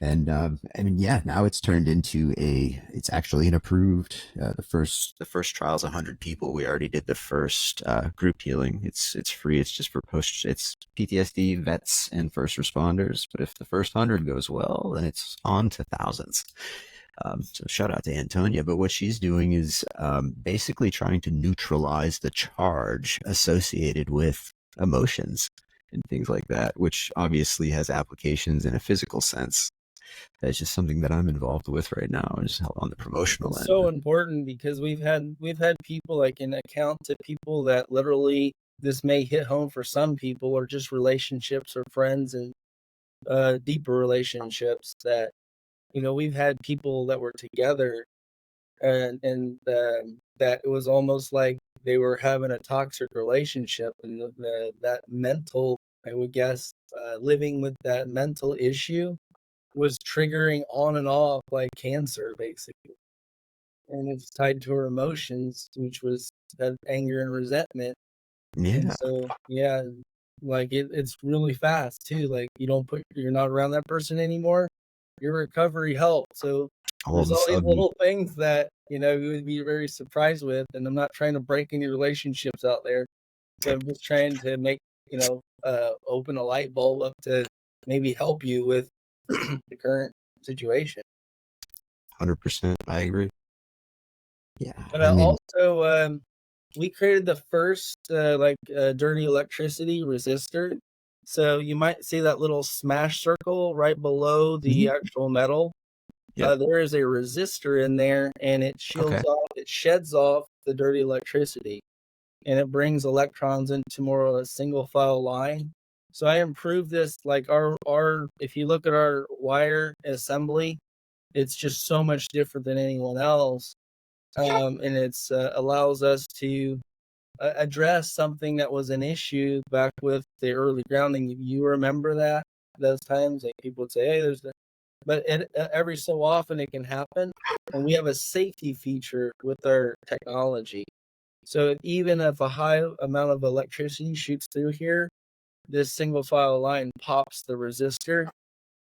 And I mean, yeah, now it's turned into it's actually an approved. The first trial's 100 people. We already did the first group healing. It's free. It's just for it's PTSD vets and first responders. But if the first 100 goes well, then it's on to thousands. So shout out to Antonia. But what she's doing is basically trying to neutralize the charge associated with emotions and things like that, which obviously has applications in a physical sense. That's just something that I'm involved with right now, just on the promotional It's end. so important because we've had people like an account to people that literally this may hit home for some people or just relationships or friends and deeper relationships that we've had people that were together and that it was almost like they were having a toxic relationship and that mental, I would guess, living with that mental issue was triggering on and off like cancer basically, and it's tied to her emotions, which was that anger and resentment. And Yeah, so, yeah, like it's really fast too. Like you're not around that person anymore. Your recovery helped. So all of there's a all these sudden, little things that you would be very surprised with. And I'm not trying to break any relationships out there, but I'm just trying to make open a light bulb up to maybe help you with the current situation. 100%, I agree. Yeah, But I mean, also, we created the first dirty electricity resistor. So you might see that little smash circle right below the mhm, actual metal. yep, There is a resistor in there, and okay, it sheds off the dirty electricity, and it brings electrons into more of a single file line. So I improved this, like our if you look at our wire assembly, it's just so much different than anyone else, and it's allows us to address something that was an issue back with the early grounding. You remember that those times, like people would say, "Hey, but every so often it can happen, and we have a safety feature with our technology. So even if a high amount of electricity shoots through here, this single file line pops the resistor,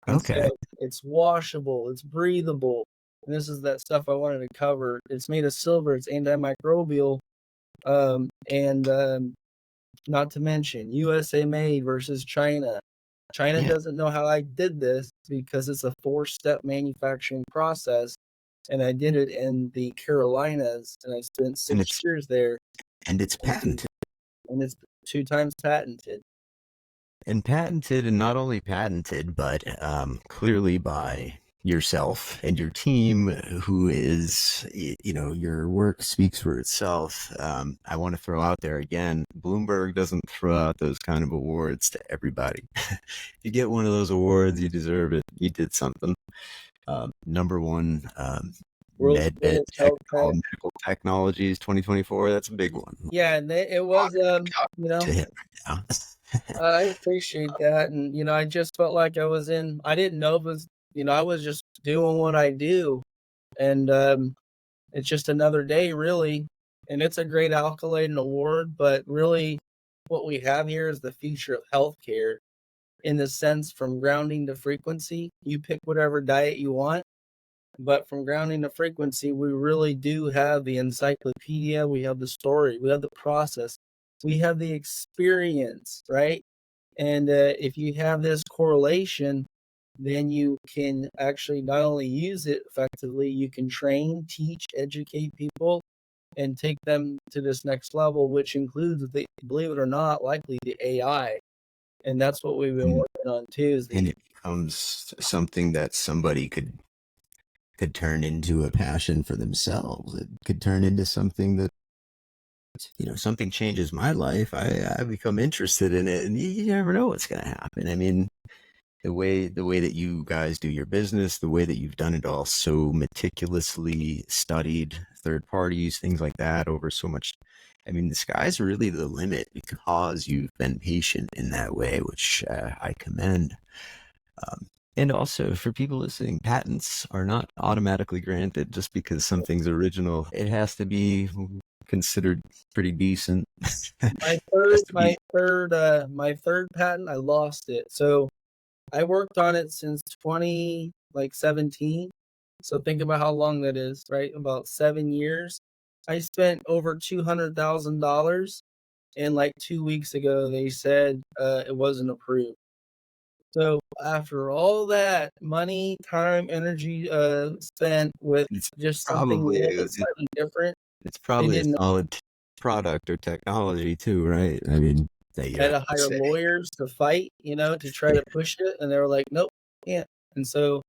and so okay, it's washable, it's breathable. And this is that stuff I wanted to cover. It's made of silver, it's antimicrobial, and not to mention USA made versus China. China Yeah. doesn't know how I did this because it's a 4-step manufacturing process. And I did it in the Carolinas, and I spent And 6 years there, it's patented. and it's 2 times patented. And patented, and not only patented, but clearly by yourself and your team, who is, your work speaks for itself. I want to throw out there again, Bloomberg doesn't throw out those kind of awards to everybody. You get one of those awards, you deserve it. You did something. Number one, World's greatest health tech. medical technologies 2024. That's a big one. Yeah, and it was, To him right now. I appreciate that, and I just felt like I didn't know it was, I was just doing what I do, and it's just another day, really, and it's a great accolade and award, but really, what we have here is the future of healthcare, in the sense from grounding to frequency. You pick whatever diet you want, but from grounding to frequency, we really do have the encyclopedia, we have the story, we have the process, we have the experience, right? And if you have this correlation, then you can actually not only use it effectively, you can train, teach, educate people, and take them to this next level, which includes, believe it or not, likely the AI. And that's what we've been working on too. And it becomes something that somebody could turn into a passion for themselves. It could turn into something that, something changes my life. I become interested in it, and you never know what's going to happen. I mean, the way that you guys do your business, the way that you've done it all so meticulously, studied third parties, things like that over so much. I mean, the sky's really the limit because you've been patient in that way, which I commend. And also, for people listening, patents are not automatically granted just because something's original. It has to be considered pretty decent. My Has third, to my be. third, my third patent, I lost it. So I worked on it since 2017. So think about how long that is, right? About 7 years. I spent over $200,000, and like 2 weeks ago, they said it wasn't approved. So after all that money, time, energy spent with It's just something probably new and slightly different, it's they probably a didn't. solid product or technology too, right? I mean, that you I had have to to hire say. lawyers to fight, to try to push it, and they were like, "Nope, can't." And so,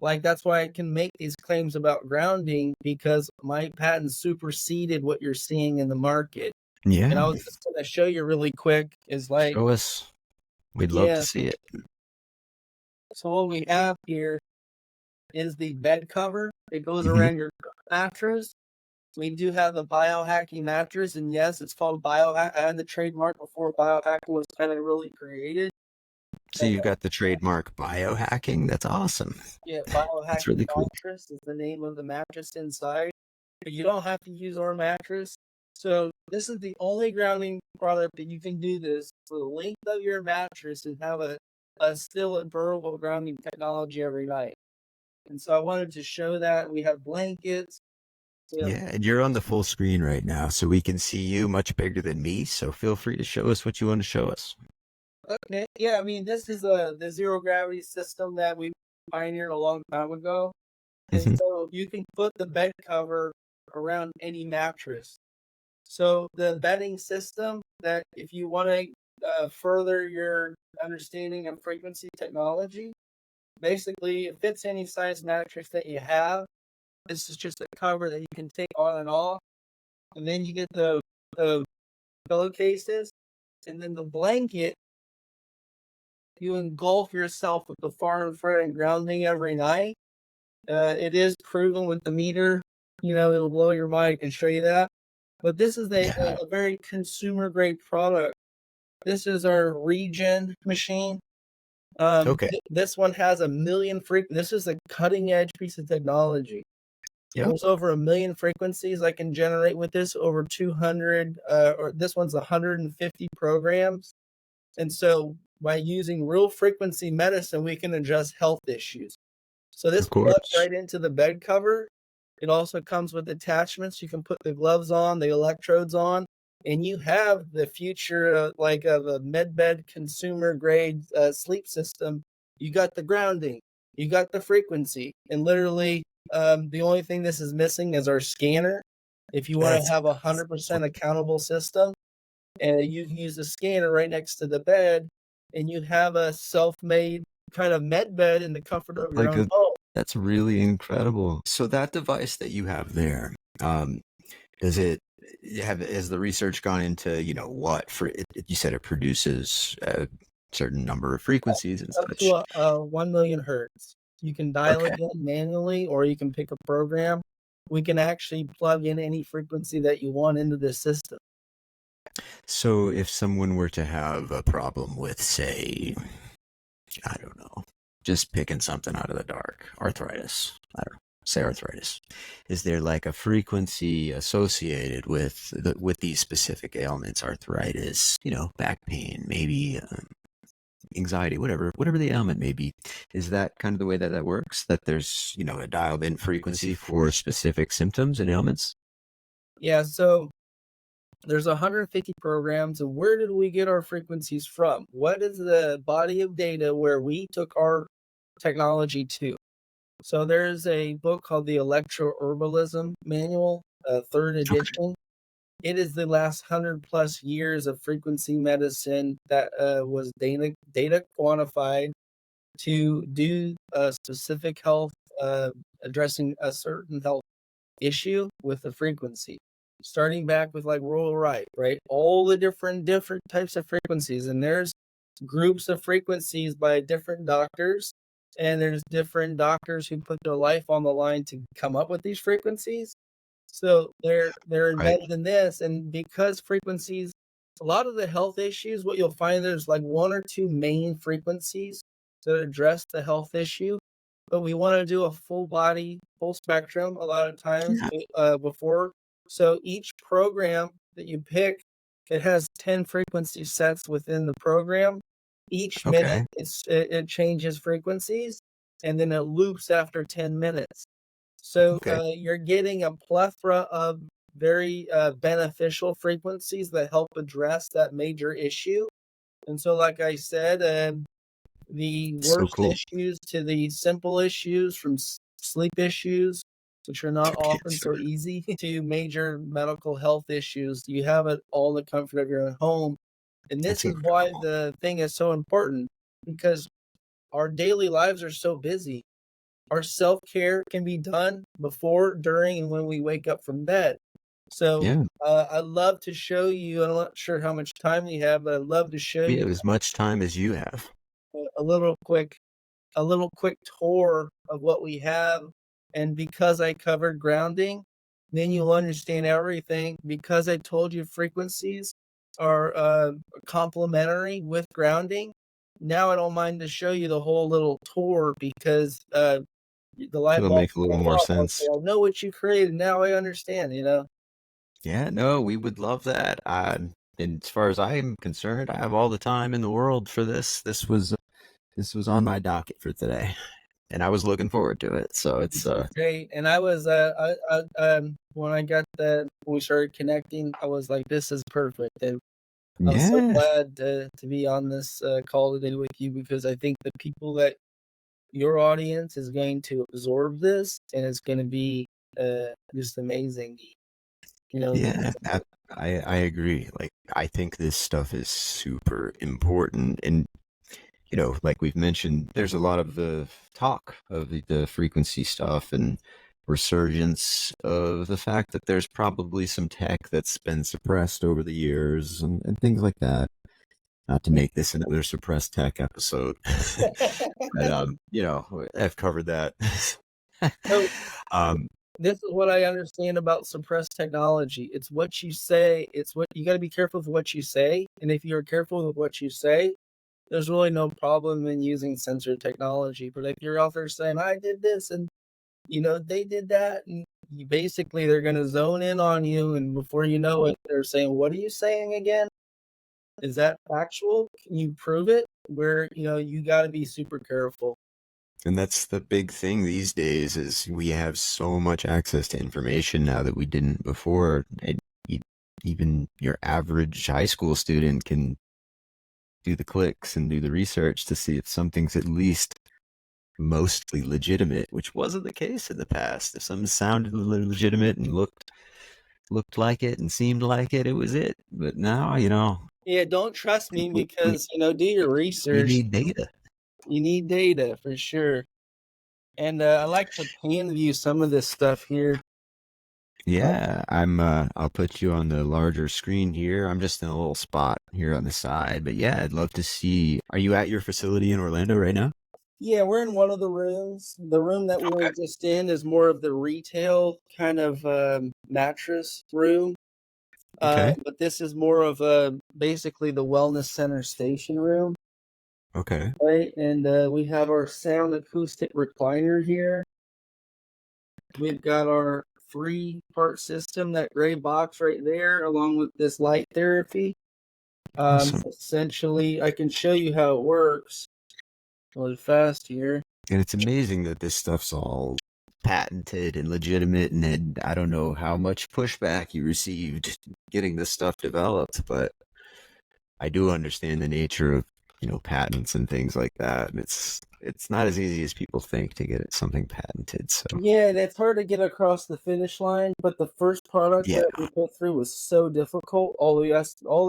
like, that's why I can make these claims about grounding, because my patent superseded what you're seeing in the market. And Yeah, I was just gonna show you really quick is like, show us. We'd love to yeah. see it. So what we have here is the bed cover. It goes Hmm. around your mattress. We do have the biohacking mattress, and yes, it's called biohack. I had the trademark before biohacking was kind of really created. So you've got the trademark biohacking. That's awesome. Yeah, That's biohacking really cool. mattress is the name of the mattress inside. But you don't have to use our mattress. So this is the only grounding product that you can do this for the length of your mattress and have a still and durable grounding technology every night. And so I wanted to show that. We have blankets. We have, Yeah, and you're on the full screen right now, so we can see you much bigger than me. So feel free to show us what you want to show us. okay. Yeah, I mean, this is the zero gravity system that we pioneered a long time ago. And Hmm. so you can put the bed cover around any mattress. So the bedding system, that if you want to further your understanding of frequency technology, basically it fits any size mattress that you have. This is just a cover that you can take on and off. And then you get the pillowcases, and then the blanket. You engulf yourself with the far infrared and grounding every night. It is proven with the meter. It'll blow your mind. I can show you that. But this is Yeah. a very consumer grade product. This is our regen machine. Okay. This one has a million This is a cutting edge piece of technology. Yep. There's over 1,000,000 frequencies I can generate with this. Over 200, or this one's 150 programs. And so by using real frequency medicine, we can address health issues. So this Of plugs course. right into the bed cover. It also comes with attachments. You can put the gloves on, the electrodes on, and you have the future like of a medbed consumer grade sleep system. You got the grounding, you got the frequency, and literally the only thing this is missing is our scanner. If you want to That's have 100% accountable system, and you can use the scanner right next to the bed, and you have a self-made kind of med bed in the comfort of your like own a home. that's really incredible. So that device that you have there, does it have has the research gone into, what for you said it produces a certain number of frequencies and Up to such. 1 million hertz. You can dial Okay. it in manually, or you can pick a program. We can actually plug in any frequency that you want into the system. So if someone were to have a problem with, say, I don't know, just picking something out of the dark, arthritis, I don't know, say arthritis, is there like a frequency associated with these specific ailments, arthritis, back pain, maybe anxiety, whatever the ailment may be? Is that kind of the way that that works? That there's a dialed in frequency for specific symptoms and ailments? Yeah, so there's 150 programs, and where did we get our frequencies from? What is the body of data where we took our technology to? So there's a book called the Electroherbalism Manual, third Okay. edition. It is the last 100 plus years of frequency medicine that was data quantified to do a specific health, addressing a certain health issue with the frequency. Starting back with like Royal right? All the different types of frequencies, and there's groups of frequencies by different doctors, and there's different doctors who put their life on the line to come up with these frequencies. So they're Right. embedded in this, and because frequencies, a lot of the health issues, what you'll find there's like one or two main frequencies to address the health issue, but we want to do a full body, full spectrum a lot of times Yeah. before. So each program that you pick, it has 10 frequency sets within the program. Each minute Okay. it changes frequencies, and then it loops after 10 minutes. So Okay. you're getting a plethora of very beneficial frequencies that help address that major issue. And so, like I said, the So worst cool. issues to the simple issues, from sleep issues, which are not To often cancer. so easy, to major medical health issues. You have it all in the comfort of your own home. And That's this is why incredible. the thing is so important, because our daily lives are so busy. Our self-care can be done before, during, and when we wake up from bed. So, Yeah. I'd love to show you, I'm not sure how much time we have, but I'd love to show We you have as much time as you have. a little quick tour of what we have. And because I covered grounding, then you'll understand everything. Because I told you frequencies are complementary with grounding, now I don't mind to show you the whole little tour, because the light It'll bulb make a little will go more off. Okay, sense. I know what you created. Now I understand. Yeah, no, we would love that. And as far as I'm concerned, I have all the time in the world for this. This was on my docket for today, and I was looking forward to it. So it's Great. And I was, when when we started connecting, I was like, this is perfect. And I'm so yeah, glad to be on this call today with you, because I think the people that your audience is going to absorb this, and it's going to be just amazing. You know, yeah, I agree. Like I think this stuff is super important, and like we've mentioned, there's a lot of the talk of the frequency stuff and resurgence of the fact that there's probably some tech that's been suppressed over the years and things like that. Not to make this another suppressed tech episode, but I've covered that. so um, this is what I understand about suppressed technology. It's what you say. It's what you got to be careful with what you say. And if you're careful with what you say, there's really no problem in using censored technology. But if you're out there saying, I did this and they did that, and they're going to zone in on you. And before you know it, they're saying, what are you saying again? Is that factual? Can you prove it? Where, you got to be super careful. and that's the big thing these days is we have so much access to information now that we didn't before. even your average high school student can do the clicks and do the research to see if something's at least mostly legitimate, which wasn't the case in the past. If something sounded legitimate and looked like it and seemed like it, it was it. But now, Yeah, don't trust me people we, because do your we research. need data. You need data for sure. And I like to pan view some of this stuff here. Yeah, I'll put you on the larger screen here. I'm just in a little spot here on the side. But yeah, I'd love to see. Are you at your facility in Orlando right now? Yeah, we're in one of the rooms. The room that we're Okay. just in is more of the retail kind of mattress room. Okay. But this is more of basically the wellness center station room, Okay. right? And we have our sound acoustic recliner here. We've got our 3-part system, that gray box right there, along with this light therapy. Awesome. Essentially, I can show you how it works really fast here. And it's amazing that this stuff's all patented and legitimate, and then I don't know how much pushback you received getting this stuff developed, but I do understand the nature of patents and things like that. And it's not as easy as people think to get something patented. So Yeah, and it's hard to get across the finish line, but the first product yeah. that we put through was so difficult. All the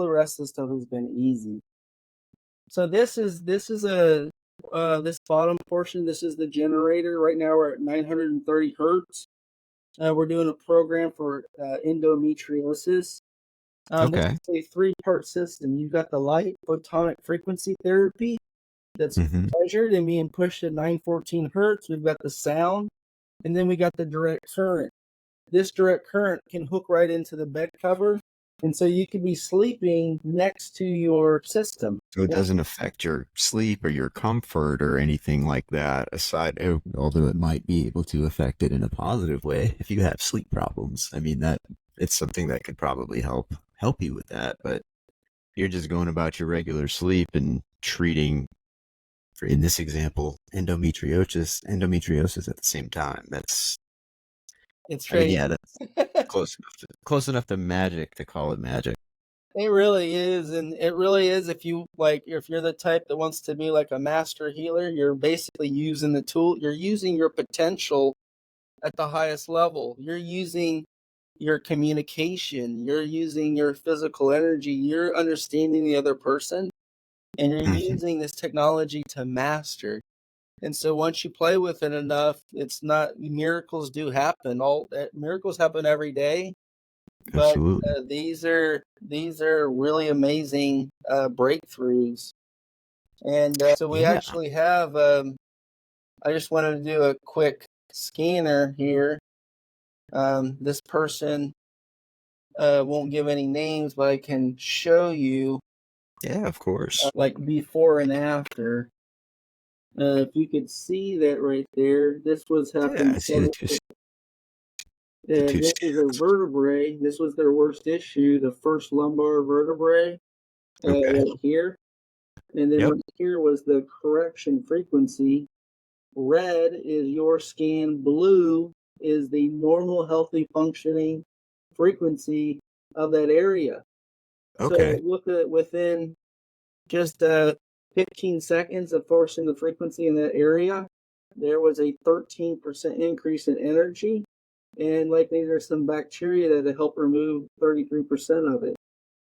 rest of the stuff has been easy. So this is a this bottom portion. This is the generator. Right now we're at 930 hertz. We're doing a program for endometriosis. This Okay. is a 3-part system. You've got the light photonic frequency therapy that's Mm-hmm. measured and being pushed at 914 hertz. We've got the sound, and then we got the direct current. This direct current can hook right into the bed cover, and so you could be sleeping next to your system. So it doesn't affect your sleep or your comfort or anything like that, although it might be able to affect it in a positive way if you have sleep problems. I mean, that it's something that could probably help you with that, but you're just going about your regular sleep and treating, in this example, endometriosis at the same time. It's I mean, crazy. yeah, that's close enough to magic to call it magic. It really is, and it really is. If you're the type that wants to be like a master healer, you're basically using the tool. You're using your potential at the highest level. You're using your communication. You're using your physical energy. You're understanding the other person, and you're Mhm. using this technology to master. And so once you play with it enough, it's not miracles do happen. All miracles happen every day, but Absolutely. these are really amazing breakthroughs. And so we Yeah. actually have. I just wanted to do a quick scanner here. This person won't give any names, but I can show you Yeah, of course. like before and after. If you could see that right there, this was Yeah, happened. I see the two This is a scans. vertebrae. This was their worst issue, the first lumbar vertebrae Okay. right here. And then Yep. right here was the correction frequency. Red is your scan, blue is the normal, healthy, functioning frequency of that area. So Okay. look at within just 15 seconds of forcing the frequency in that area, there was a 13% increase in energy. And likely there's some bacteria that help remove 33% of it.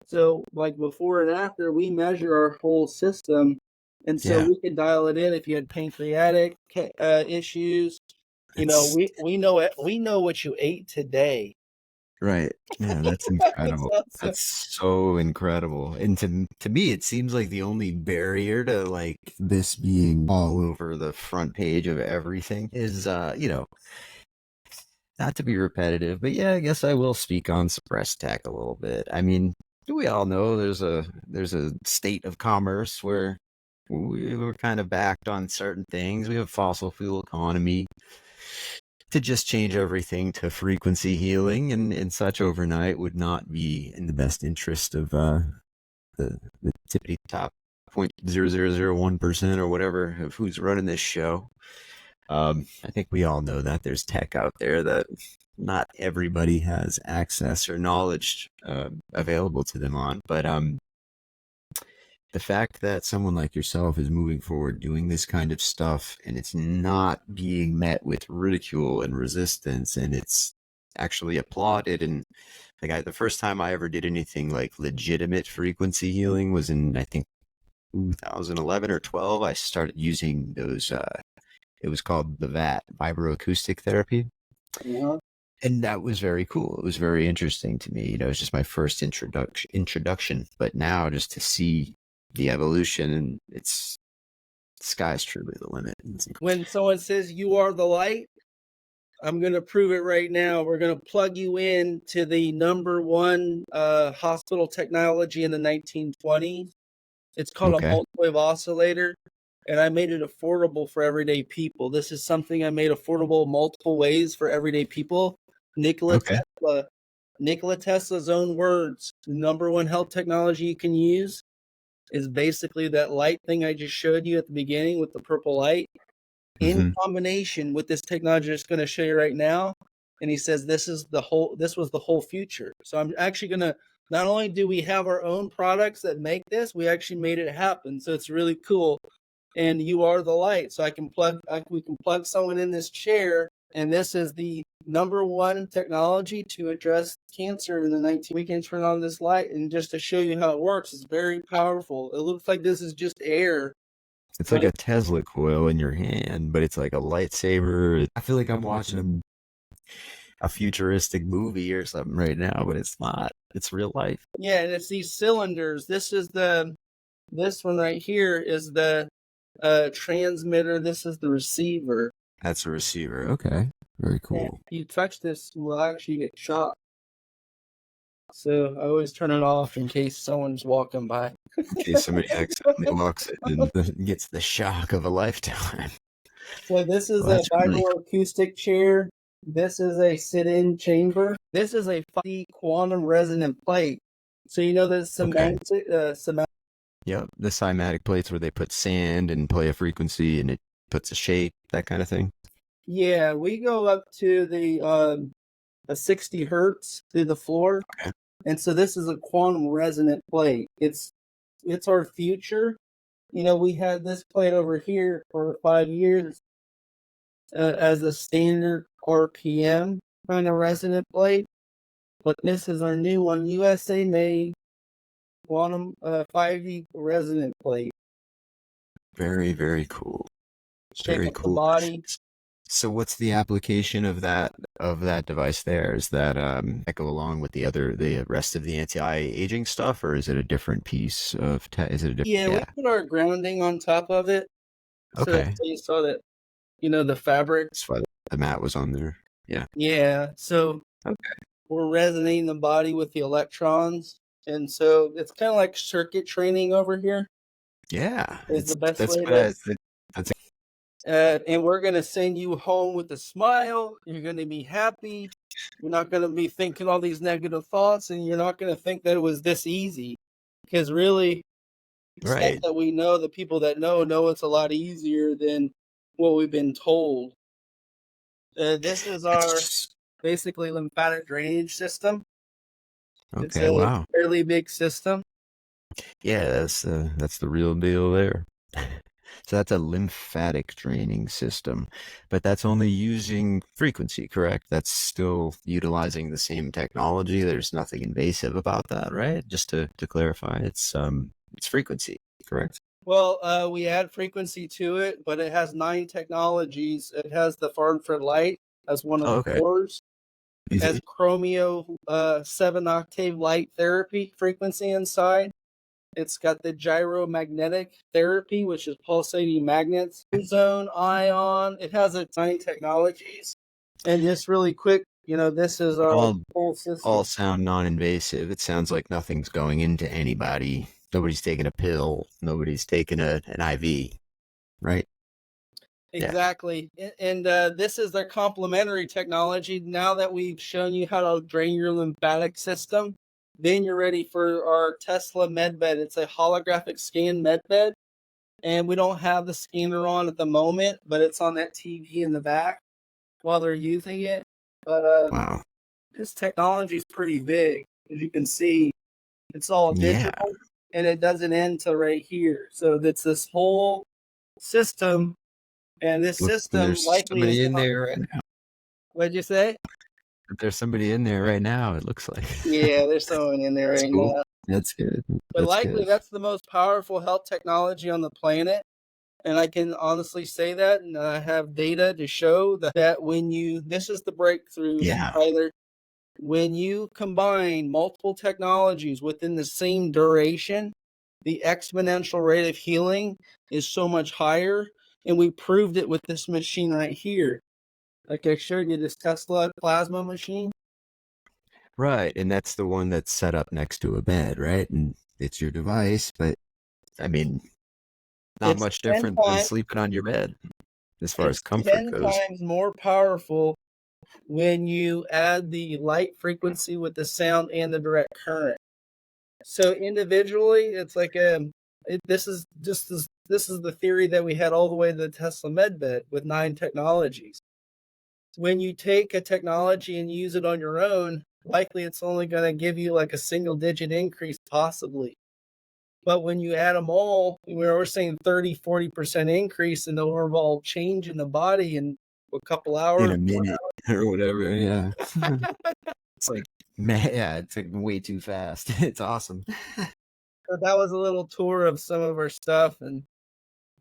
So, like before and after, we measure our whole system. And so Yeah. we could dial it in if you had pancreatic issues. It's We know it. We know what you ate today. right. Yeah, that's It's incredible. awesome. That's so incredible. And to me, it seems like the only barrier to like this being all over the front page of everything is, not to be repetitive, but yeah, I guess I will speak on suppressed tech a little bit. I mean, we all know there's a state of commerce where we're kind of backed on certain things. We have fossil fuel economy. To just change everything to frequency healing and such overnight would not be in the best interest of the tippity top 0.0001% or whatever of who's running this show. I think we all know that there's tech out there that not everybody has access or knowledge available to them on. But the fact that someone like yourself is moving forward doing this kind of stuff and it's not being met with ridicule and resistance and it's actually applauded and like the first time I ever did anything like legitimate frequency healing was in I think 2011 or 12. I started using those it was called the VAT, vibroacoustic therapy. Uh-huh. And that was very cool. It was very interesting to me. It was just my first introduction. But now just to see the evolution and it's the sky's truly the limit. When someone says you are the light, I'm going to prove it right now. We're going to plug you in to the number one hospital technology in the 1920s. It's called a Okay. multi-wave oscillator, and I made it affordable for everyday people. This is something I made affordable multiple ways for everyday people. Nikola Okay. Tesla, Nikola Tesla's own words, the number one health technology you can use is basically that light thing I just showed you at the beginning with the purple light in Mm-hmm. combination with this technology that's going to show you right now. And he says this was the whole future. So I'm actually going to, not only do we have our own products that make this, we actually made it happen. So it's really cool. And you are the light. So we can plug someone in this chair. And this is the number one technology to address cancer in the 19. We can turn on this light and just to show you how it works. It's very powerful. It looks like this is just air, It's like but a Tesla coil in your hand, but it's like a lightsaber. I feel like I'm watching a futuristic movie or something right now, but it's not. It's real life. yeah, and it's these cylinders. This one right here is the transmitter. This is the receiver. That's a receiver. Okay. Very And cool. if you touch this, you will actually get shocked. So I always turn it off in case someone's walking by. In case somebody accidentally walks in and gets the shock of a lifetime. So this is Well, a that's really vibroacoustic chair. This is a sit-in chamber. This is a 5D quantum resonant plate. So you know the okay. semantic. Yep. The cymatic plates where they put sand and play a frequency and it puts a shape, that kind of thing. Yeah, we go up to the 60 hertz through the floor. Okay. And so this is a quantum resonant plate. It's our future. You know, we had this plate over here for 5 years as a standard RPM kind of resonant plate, but this is our new one, USA made quantum 5D resonant plate. Very, very cool. Shape Very up the cool. body. So what's the application of that device there? Is that go along with the rest of the anti-aging stuff, or is it a different piece of is it a different Yeah, we yeah. put our grounding on top of it. So Okay. you saw that, you know, the fabric. That's why the mat was on there. Yeah. Yeah, so Okay. we're resonating the body with the electrons. And so it's kind of like circuit training over here Yeah. is It's the best that's way what to. that's And we're going to send you home with a smile. You're going to be happy. You're not going to be thinking all these negative thoughts, and you're not going to think that it was this easy. Because really, stuff right. that we know, the people that know it's a lot easier than what we've been told. This is our It's basically lymphatic drainage system. It's okay. a Wow. fairly big system. Yeah, that's the real deal there. So that's a lymphatic draining system, but that's only using frequency, correct? That's still utilizing the same technology. There's nothing invasive about that, right? Just to clarify, it's frequency, correct? Well, we add frequency to it, but it has 9 technologies. It has the far infrared light as one of Oh, the okay. cores. Has Easy. chromio 7-octave light therapy frequency inside. It's got the gyromagnetic therapy, which is pulsating magnets, zone ion. It has its 9 technologies. And just really quick, you know, this is our All whole system. all sound non-invasive. It sounds like nothing's going into anybody. Nobody's taking a pill. Nobody's taking an IV, right? Yeah. Exactly. And this is their complementary technology. Now that we've shown you how to drain your lymphatic system, then you're ready for our Tesla MedBed. It's a holographic scan MedBed. and we don't have the scanner on at the moment, but it's on that TV in the back while they're using it. But Wow. this technology is pretty big. As you can see, it's all Yeah. digital, and it doesn't end till right here. So it's this whole system, and this Looks like system there's likely is somebody in not. there right now. What'd you say? There's somebody in there right now, it looks like. Yeah, there's someone in there That's right cool. now. That's good. But That's likely good. that's the most powerful health technology on the planet. And I can honestly say that, and I have data to show that when you, this is the breakthrough, Yeah. Tyler, when you combine multiple technologies within the same duration, the exponential rate of healing is so much higher. And we proved it with this machine right here. Like I showed you, this Tesla plasma machine. Right, and that's the one that's set up next to a bed, right? And it's your device, but I mean, not It's much 10 different than times, sleeping on your bed as far as it's comfort 10 goes. times more powerful when you add the light frequency with the sound and the direct current. So individually, it's like this is just this is the theory that we had all the way to the Tesla MedBed with 9 technologies. When you take a technology and use it on your own, likely it's only going to give you like a single digit increase, possibly. But when you add them all, we're saying 30-40% increase in the overall change in the body in a couple In hours. a minute or whatever, yeah. It's like, man, yeah, it's like way too fast. It's awesome. So that was a little tour of some of our stuff, and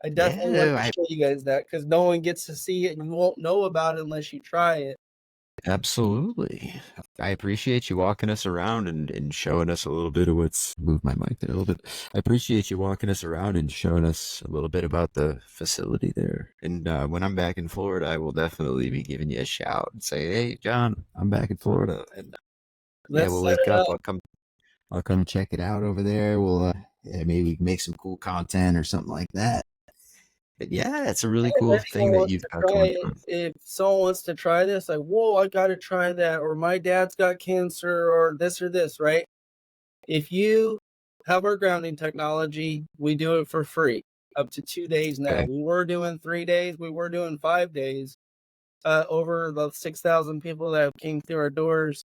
I Yeah, definitely wanted no, to show you guys that because no one gets to see it, and you won't know about it unless you try it. absolutely. I appreciate you walking us around and showing us a little bit of what's move my mic there a little bit. I appreciate you walking us around and showing us a little bit about the facility there. And when I'm back in Florida, I will definitely be giving you a shout and say, "Hey, John, I'm back in Florida." And yeah, Let's we'll set link it up. up. I'll come check it out over there. We'll yeah, maybe we can make some cool content or something like that. But yeah, it's a really If cool thing anyone that wants you've to got try going it, on. if someone wants to try this, like, whoa, I got to try that, or my dad's got cancer, or this, right? If you have our grounding technology, we do it for free up to 2 days now. Okay, We were doing 3 days, we were doing 5 days. Over the 6,000 people that came through our doors.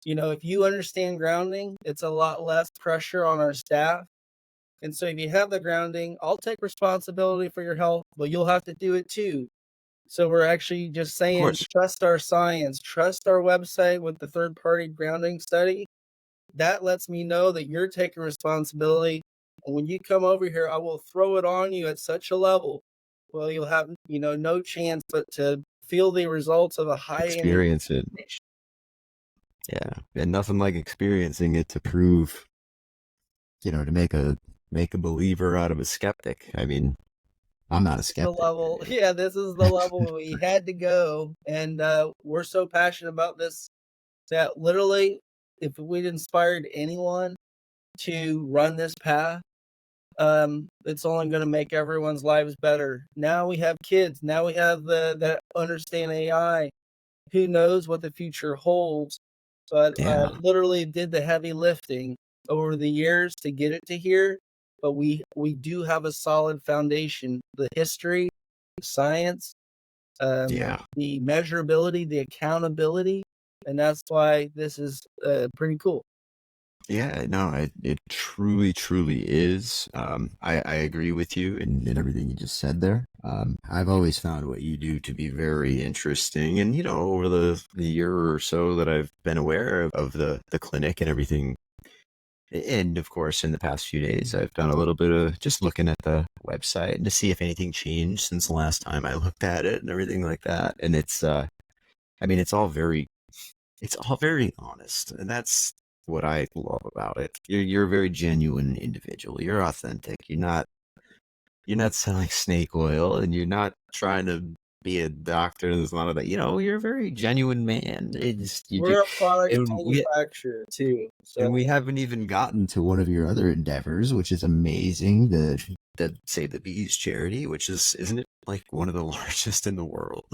If you understand grounding, it's a lot less pressure on our staff. And so if you have the grounding, I'll take responsibility for your health, but you'll have to do it too. So we're actually just of saying, course, trust our science, trust our website with the third party grounding study. That lets me know that you're taking responsibility. And when you come over here, I will throw it on you at such a level. Well, you'll have, no chance but to feel the results of a high end experience it. Yeah, and nothing like experiencing it to prove, to make a believer out of a skeptic. I mean, I'm not a the skeptic. level. Yeah, this is the level we had to go. And we're so passionate about this that literally, if we'd inspired anyone to run this path, it's only going to make everyone's lives better. Now we have kids. Now we have the that understand AI. Who knows what the future holds? But Yeah, literally did the heavy lifting over the years to get it to here. But we do have a solid foundation: the history, science, yeah, the measurability, the accountability, and that's why this is pretty cool. yeah. No, it truly, truly is. I agree with you in everything you just said there. I've always found what you do to be very interesting, and over the year or so that I've been aware of the clinic and everything. And of course, in the past few days, I've done a little bit of just looking at the website to see if anything changed since the last time I looked at it and everything like that. And I mean, it's all very honest, and that's what I love about it. You're a very genuine individual. You're authentic. You're not selling snake oil, and you're not trying to be a doctor. There's a lot of that. You're a very genuine man. We're a product And manufacturer too, so we haven't even gotten to one of your other endeavors, which is amazing. The Save the Bees charity, which isn't it like one of the largest in the world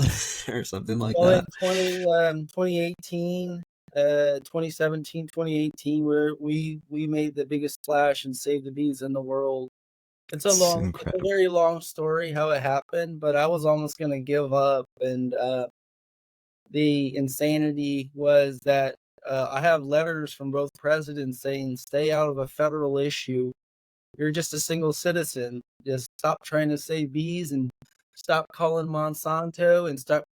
or something like well that? in 2018, 2017, 2018, where we made the biggest splash and saved the bees in the world. It's It's it's a incredible. very long story how it happened, but I was almost gonna give up, and, the insanity was that, I have letters from both presidents saying, "Stay out of a federal issue. You're just a single citizen. Just stop trying to save bees and stop calling Monsanto and stop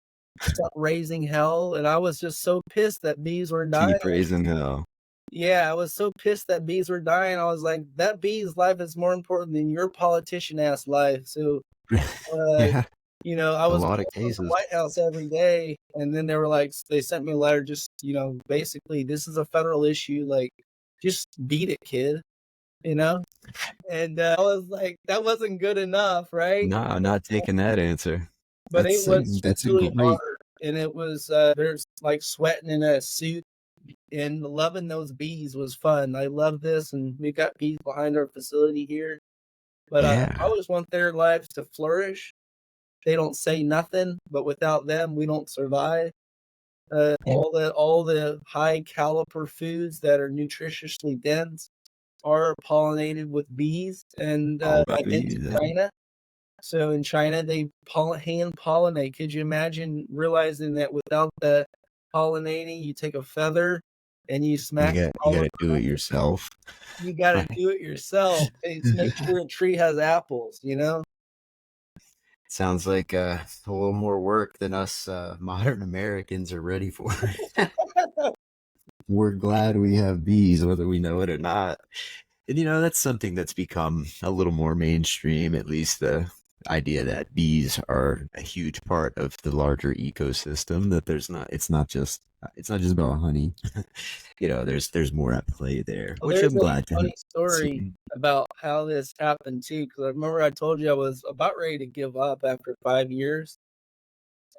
raising hell," and I was just so pissed that bees were dying. Keep raising hell. Yeah, I was so pissed that bees were dying. I was like, "That bee's life is more important than your politician-ass life." So, uh, Yeah, I a was lot of calling the cases. White House every day, and then they were like they sent me a letter just, basically, "This is a federal issue, like, just beat it, kid," you know? And, I was like, that wasn't good enough, right? No, not taking that answer. But it was That's a really great. hard, and it was, there's, like, sweating in a suit, and loving those bees was fun. I love this, and we got bees behind our facility here, but, I Yeah. always want their lives to flourish. They don't say nothing, but without them, we don't survive. Yeah. All the high caliber foods that are nutritiously dense are pollinated with bees, and, All about I've been to bees. China. So in China, they hand pollinate. Could you imagine realizing that without the pollinating, you take a feather and you You smack the got you pollen gotta do it on it? yourself. You gotta Right. do it yourself. It's make sure a tree has apples, you know? Sounds like a little more work than us modern Americans are ready for. We're glad we have bees, whether we know it or not. And that's something that's become a little more mainstream, at least the idea that bees are a huge part of the larger ecosystem, that it's not just about honey. There's more at play there, Well, which there's I'm a glad to funny story see. about how this happened too, because I remember I told you I was about ready to give up after 5 years,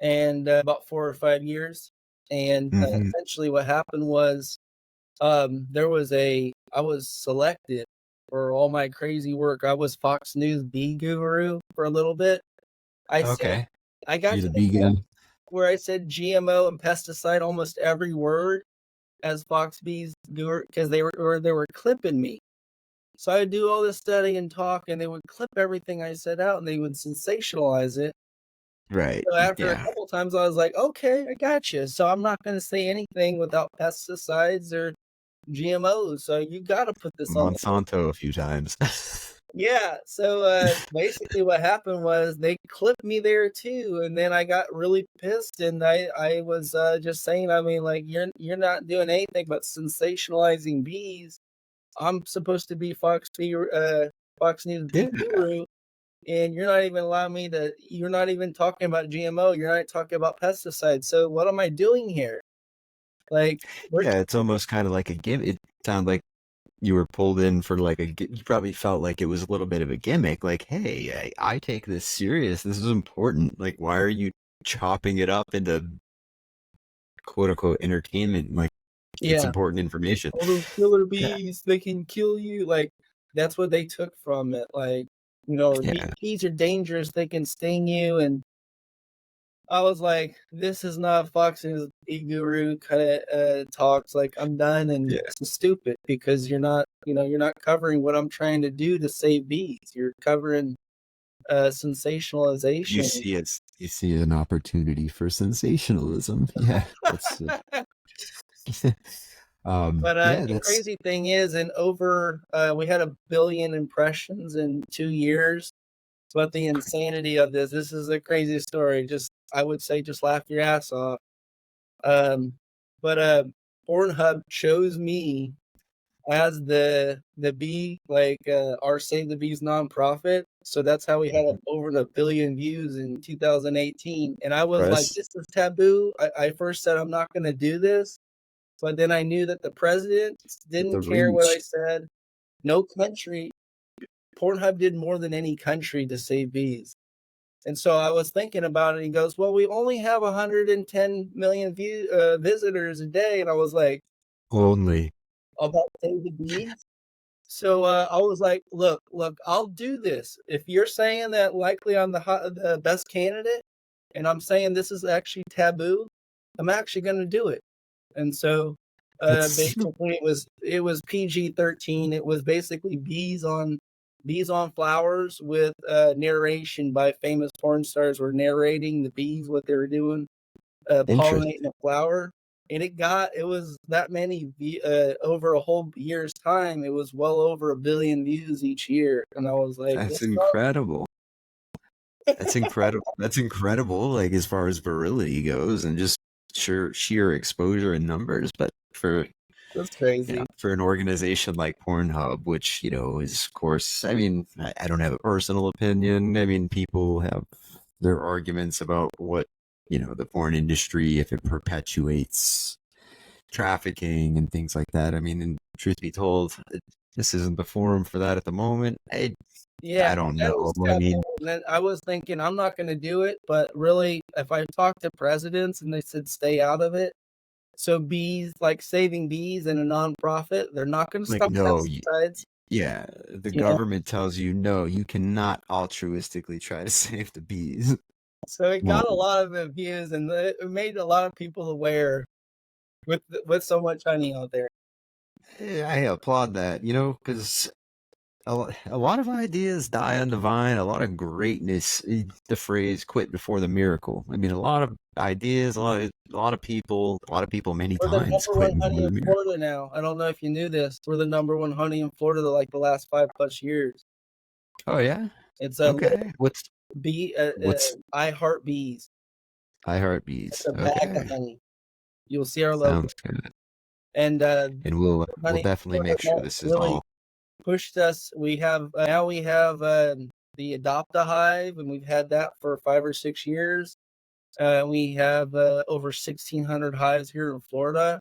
and, about 4 or 5 years, and, Hmm. essentially what happened was, I was selected for all my crazy work. I was Fox News bee guru for a little bit. I said Okay. I got You're to the the bee point guy. where I said GMO and pesticide almost every word as Fox Bees guru because they were clipping me. So I would do all this study and talk, and they would clip everything I said out, and they would sensationalize it. Right. So after a Yeah. couple times, I was like, "Okay, I got you. So I'm not gonna say anything without pesticides or GMOs, so you gotta put this on." Monsanto a few times. Yeah, so, basically what happened was they clipped me there too, and then I got really pissed, and I was, just saying, I mean, like, "You're not doing anything but sensationalizing bees. I'm supposed to be Fox News bee Yeah. guru, and you're not even talking about GMO, you're not talking about pesticides, so what am I doing here?" Like, we're Yeah, it's almost kind of like a gimmick. It sounded like you were pulled in for like you probably felt like it was a little bit of a gimmick. Like, hey, I take this serious. This is important. Like, why are you chopping it up into quote unquote entertainment? Like, it's Yeah. important information. All those killer Yeah. bees, they can kill you, like, that's what they took from it, like, Yeah. bees are dangerous, they can sting you, and I was like, "This is not Fox's guru kinda, talks, like, I'm done, and Yeah. this is stupid because you're not covering what I'm trying to do to save bees, you're covering, You sensationalization." see it. You see an opportunity for sensationalism. Yeah. That's. But, Yeah. the That's crazy thing is we had 1,000,000,000 impressions in 2 years. But the insanity of this is a crazy story, just I would say just laugh your ass off. Um, but, Pornhub chose me as the bee, like, our Save the Bees nonprofit, so that's how we had over 1,000,000,000 views in 2018, and I was like, press. "This is taboo." I first said, "I'm not gonna do this," but then I knew that the president The didn't care what I reach. said. No country Pornhub did more than any country to save bees. And so I was thinking about it. He goes, "Well, we only have 110,000,000 visitors a day." And I was like, Only. "About Save the Bees?" So I was like, look, I'll do this. If you're saying that likely I'm the best candidate, and I'm saying this is actually taboo, I'm actually going to do it." And so That's basically, it was PG-13. It was basically bees on Bees on Flowers with narration by famous porn stars were narrating the bees, what they were doing, pollinating Interesting. a flower. And it was that many over a whole year's time. It was well over 1 billion views each year. And I was like, That's what's up? incredible. That's incredible. That's incredible, like as far as virility goes, and just sheer exposure and numbers. But for That's crazy. for an organization like Pornhub, which is, of course, I mean, I don't have a personal opinion. I mean, people have their arguments about what the porn industry, if it perpetuates trafficking and things like that. I mean, and truth be told, this isn't the forum for that at the moment. Yeah, I don't that know. was I tough. mean, And then I was thinking, I'm not going to do it. But really, if I talk to presidents and they said stay out of it, so bees, like saving bees and a nonprofit, they're not going to like, stop no, pesticides. yeah, the You know, government tells you no, you cannot altruistically try to save the bees. so it got Won't. a lot of views, and it made a lot of people aware with so much honey out there. I applaud that, because a lot of ideas die on the vine. A lot of greatness. The phrase "quit before the miracle." I mean, a lot of ideas, a lot of people, many We're the times number one quit before honey the in miracle. Florida now. I don't know if you knew this. We're the number one honey in Florida like the last 5+ years. Oh yeah. It's a little Okay. bee. What's I heart bees. I heart It's bees? a bag of Okay, honey. You'll see our logo. sounds good. And And we'll honey, definitely make sure this is really all. pushed us. We have now we have the Adopt a Hive, and we've had that for 5 or 6 years. We have over 1,600 hives here in Florida,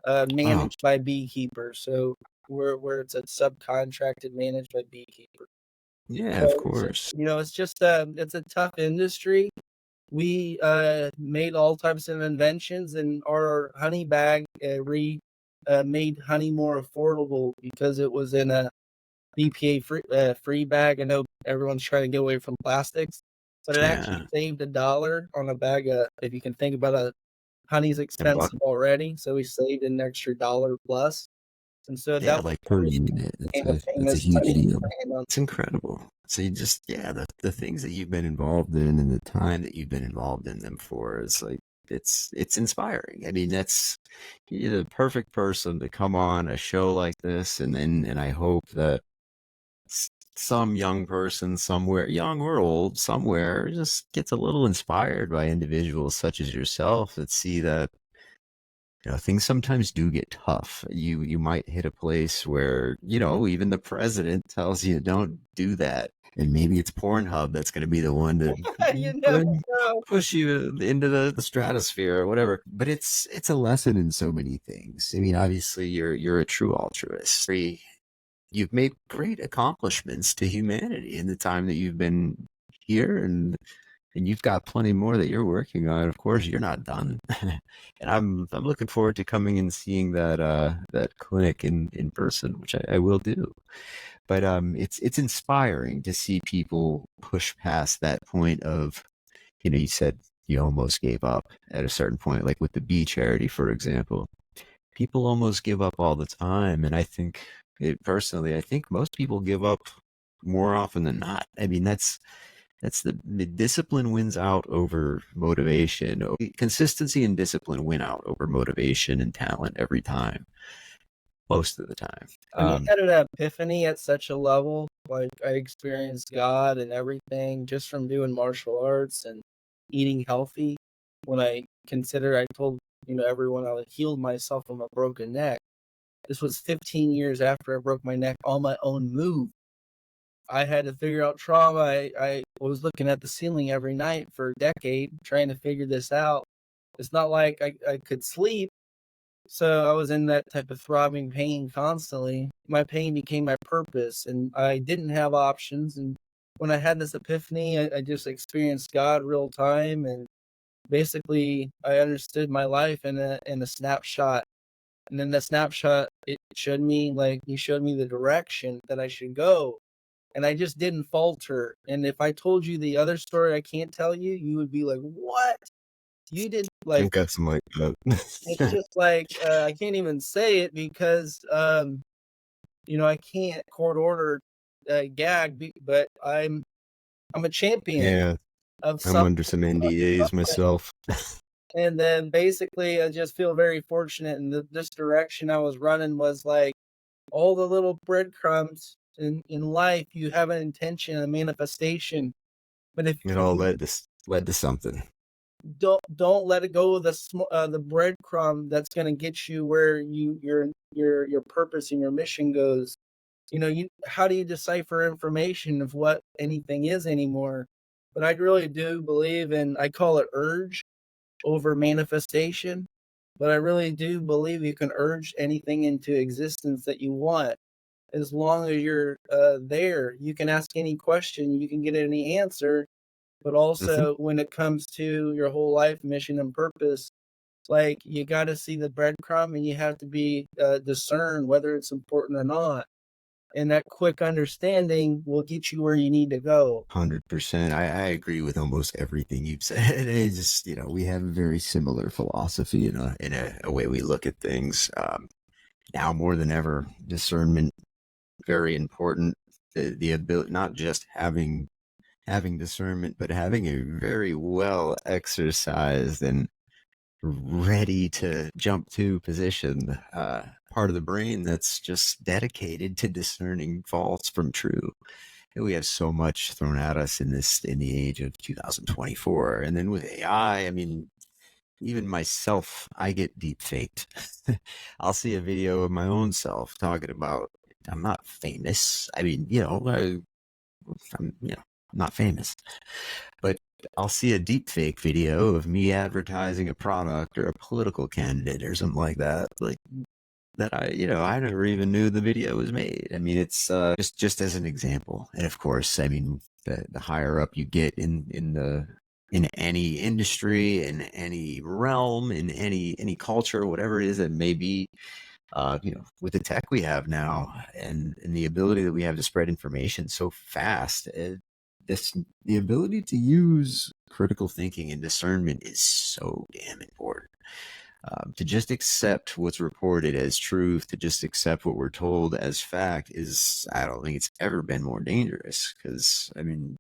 Oh managed by beekeepers. So where it's a subcontracted, managed by beekeepers. yeah, So of it's course. it's a tough industry. We made all types of inventions, and our honey bag made honey more affordable because it was in a BPA free bag. I know everyone's trying to get away from plastics, but it actually Yeah, saved $1 on a bag of. If you can think about it, honey's and expensive already, so we saved an extra $1 plus, and so that yeah, was like how per we unit. became a That's a famous huge honey deal. brand on. It's incredible. So you just the things that you've been involved in and the time that you've been involved in them for is like it's inspiring. I mean, you're the perfect person to come on a show like this, and I hope that some young person somewhere, young or old, somewhere, just gets a little inspired by individuals such as yourself that see that things sometimes do get tough. You might hit a place where even the president tells you don't do that, and maybe it's Pornhub that's going to be the one to You never bring, know. push you into the stratosphere or whatever. But it's a lesson in so many things. I mean, obviously you're a true altruist. You've made great accomplishments to humanity in the time that you've been here, and you've got plenty more that you're working on. Of course, you're not done, and I'm looking forward to coming and seeing that clinic in person, which I will do. But it's inspiring to see people push past that point of you said you almost gave up at a certain point, like with the bee charity, for example. People almost give up all the time, and I think personally, I think most people give up more often than not. I mean, that's the discipline wins out over motivation. Consistency and discipline win out over motivation and talent every time, most of the time. When you had an epiphany at such a level, like I experienced God and everything just from doing martial arts and eating healthy. When I told everyone I had healed myself from a broken neck. This was 15 years after I broke my neck on my own move. I had to figure out trauma. I was looking at the ceiling every night for a decade trying to figure this out. It's not like I could sleep. So I was in that type of throbbing pain constantly. My pain became my purpose, and I didn't have options. And when I had this epiphany, I just experienced God real time, and basically I understood my life in a snapshot. And then that snapshot, it showed me, like, he showed me the direction that I should go, and I just didn't falter. And if I told you the other story I can't tell you, you would be like, "What? You did like?" I've got some like It's that. just like, I can't even say it because, I can't court order gag, but I'm a champion Yeah, of I'm something. under some NDAs myself. And then basically, I just feel very fortunate in this direction I was running was like all the little breadcrumbs in life. You have an intention, a manifestation, but It if all you led to something. don't let it go of the breadcrumb that's going to get you where your purpose and your mission goes. You know, you how do you decipher information of what anything is anymore? But I really do believe in, I call it urge over manifestation, but I really do believe you can urge anything into existence that you want. As long as you're there, you can ask any question, you can get any answer. But Mhm. also, when it comes to your whole life mission and purpose, like you got to see the breadcrumb and you have to be discern whether it's important or not. And that quick understanding will get you where you need to go. 100%. I agree with almost everything you've said. It's just, we have a very similar philosophy in a way we look at things. Now more than ever, discernment very important. The ability, not just having discernment, but having a very well exercised and ready to jump to position part of the brain that's just dedicated to discerning false from true. And we have so much thrown at us in the age of 2024, and then with AI, I mean, even myself, I get deep faked. I'll see a video of my own self talking about I'm not famous. I mean, I'm not famous, but I'll see a deep fake video of me advertising a product or a political candidate or something like that. Like that I never even knew the video was made. I mean, it's just as an example. And of course, I mean, the higher up you get in any industry, in any realm, in any culture, whatever it is that may be, with the tech we have now and the ability that we have to spread information so fast, this the ability to use critical thinking and discernment is so damn important. To just accept what's reported as truth, to just accept what we're told as fact is, I don't think it's ever been more dangerous. Because, I mean,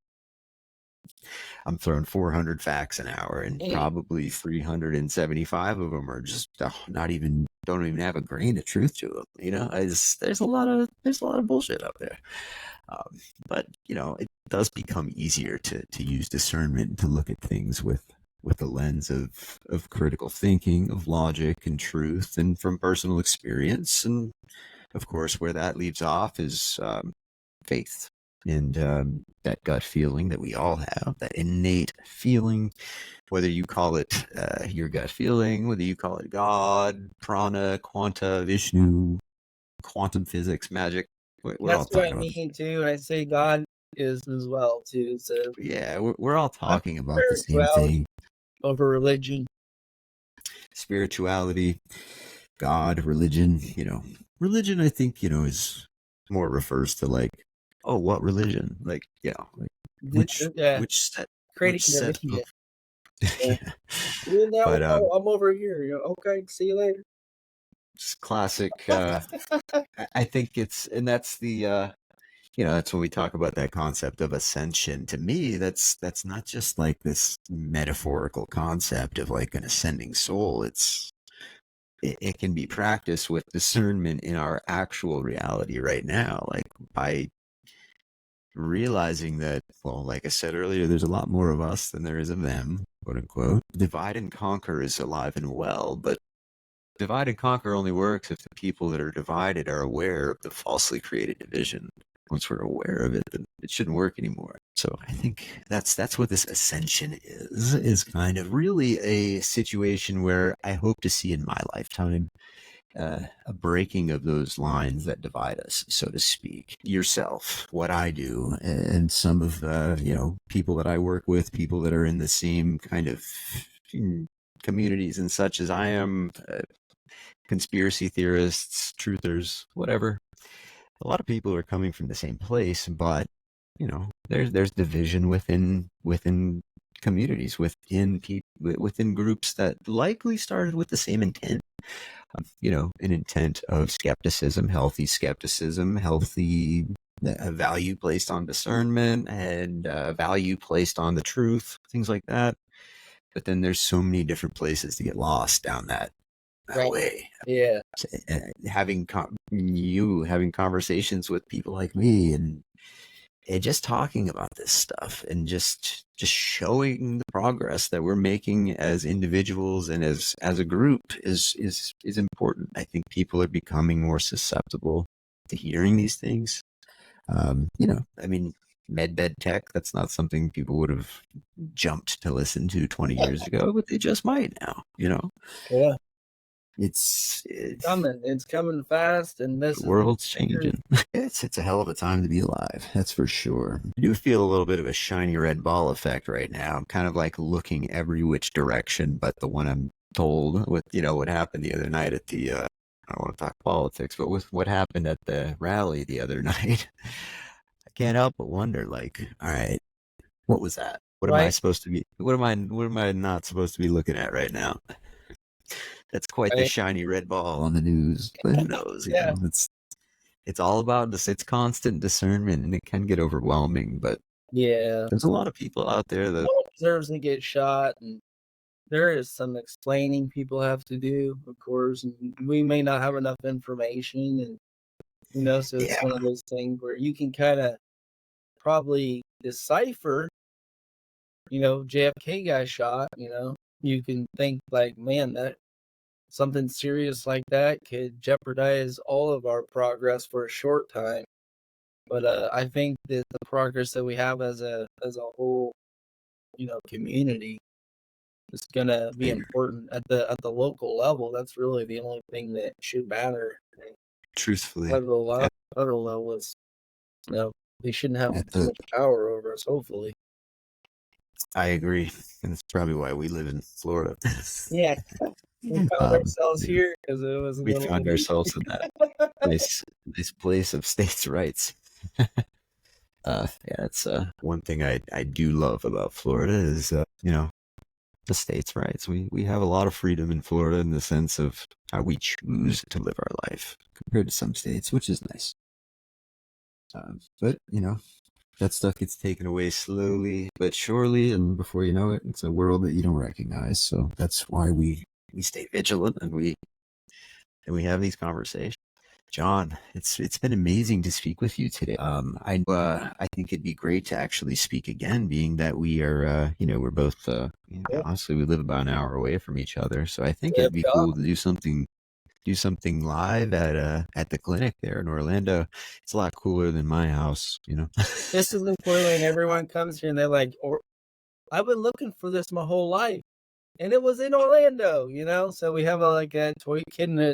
I'm throwing 400 facts an hour, and probably 375 of them are just don't even have a grain of truth to them. There's a lot of bullshit out there. But it does become easier to use discernment to look at things with the lens of critical thinking, of logic and truth, and from personal experience. And of course, where that leaves off is faith and that gut feeling that we all have, that innate feeling, whether you call it your gut feeling, whether you call it God, prana, quanta, Vishnu, quantum physics, magic. We're all That's what talking I about this. mean too. And I say God is as well too. So Yeah, we're all I'm talking about the same spirituality thing. over religion. Spirituality, God, religion. Religion, I think, is more refers to like, oh, what religion? Like, like which Yeah, which set creating which the set of vision. Yeah. yeah. You know, But oh, I'm over here. Okay, see you later. it's classic. I think and that's the that's when we talk about that concept of ascension. To me, that's not just like this metaphorical concept of like an ascending soul. It can be practiced with discernment in our actual reality right now, like by realizing that, well, like I said earlier, there's a lot more of us than there is of them, quote unquote. Divide and conquer is alive and well, but divide and conquer only works if the people that are divided are aware of the falsely created division. Once we're aware of it, then it shouldn't work anymore. So I think that's what this ascension is kind of really a situation where I hope to see in my lifetime a breaking of those lines that divide us, so to speak. Yourself, what I do, and some of the people that I work with, people that are in the same kind of communities and such as I am, conspiracy theorists, truthers, whatever. A lot of people are coming from the same place, but there's division within communities, within people, within groups that likely started with the same intent. An intent of skepticism, healthy a value placed on discernment and value placed on the truth, things like that. But then there's so many different places to get lost down that Right. way. Yeah. Having having conversations with people like me and just talking about this stuff and just showing the progress that we're making as individuals and as a group is important. I think people are becoming more susceptible to hearing these things. I mean, med tech, that's not something people would have jumped to listen to 20 years ago, but they just might now, Yeah. It's It's coming fast, and this the is world's changing. It's a hell of a time to be alive. That's for sure. I do feel a little bit of a shiny red ball effect right now. I'm kind of like looking every which direction, but the one I'm told with what happened the other night at the I don't want to talk politics, but with what happened at the rally the other night, I can't help but wonder, like, all right, what was that? What am I right. supposed to be? What am I not supposed to be looking at right now? That's quite the Right. shiny red ball on the news. But who knows? Yeah. It's all about this. It's constant discernment, and it can get overwhelming. But Yeah. there's a lot of people out there that, No one deserves to get shot, and there is some explaining people have to do, of course, and we may not have enough information, and so it's yeah, one of those things where you can kind of probably decipher, JFK got shot, you can think like, man, that something serious like that could jeopardize all of our progress for a short time. But I think that the progress that we have as a whole, community is gonna be important at the local level. That's really the only thing that should matter. truthfully, Federal level, at, federal level is, you know, they shouldn't have at too the much power over us. Hopefully, I agree, and it's probably why we live in Florida. yeah. We found um, ourselves here because it was a we little found bit ourselves in that nice place of states' rights. Yeah, it's one thing I do love about Florida is the states' rights. We have a lot of freedom in Florida in the sense of how we choose to live our life compared to some states, which is nice. But that stuff gets taken away slowly but surely, and before you know it, it's a world that you don't recognize. So that's why we stay vigilant and we have these conversations. John, it's been amazing to speak with you today. I think it'd be great to actually speak again, being that we are we're both yeah. honestly we live about an hour away from each other. So I think Yeah, it'd be cool to do something live at the clinic there in Orlando. It's a lot cooler than my house. this is important. Everyone comes here and they're like, "Or I've been looking for this my whole life, and it was in Orlando." So we have like a toy kid in a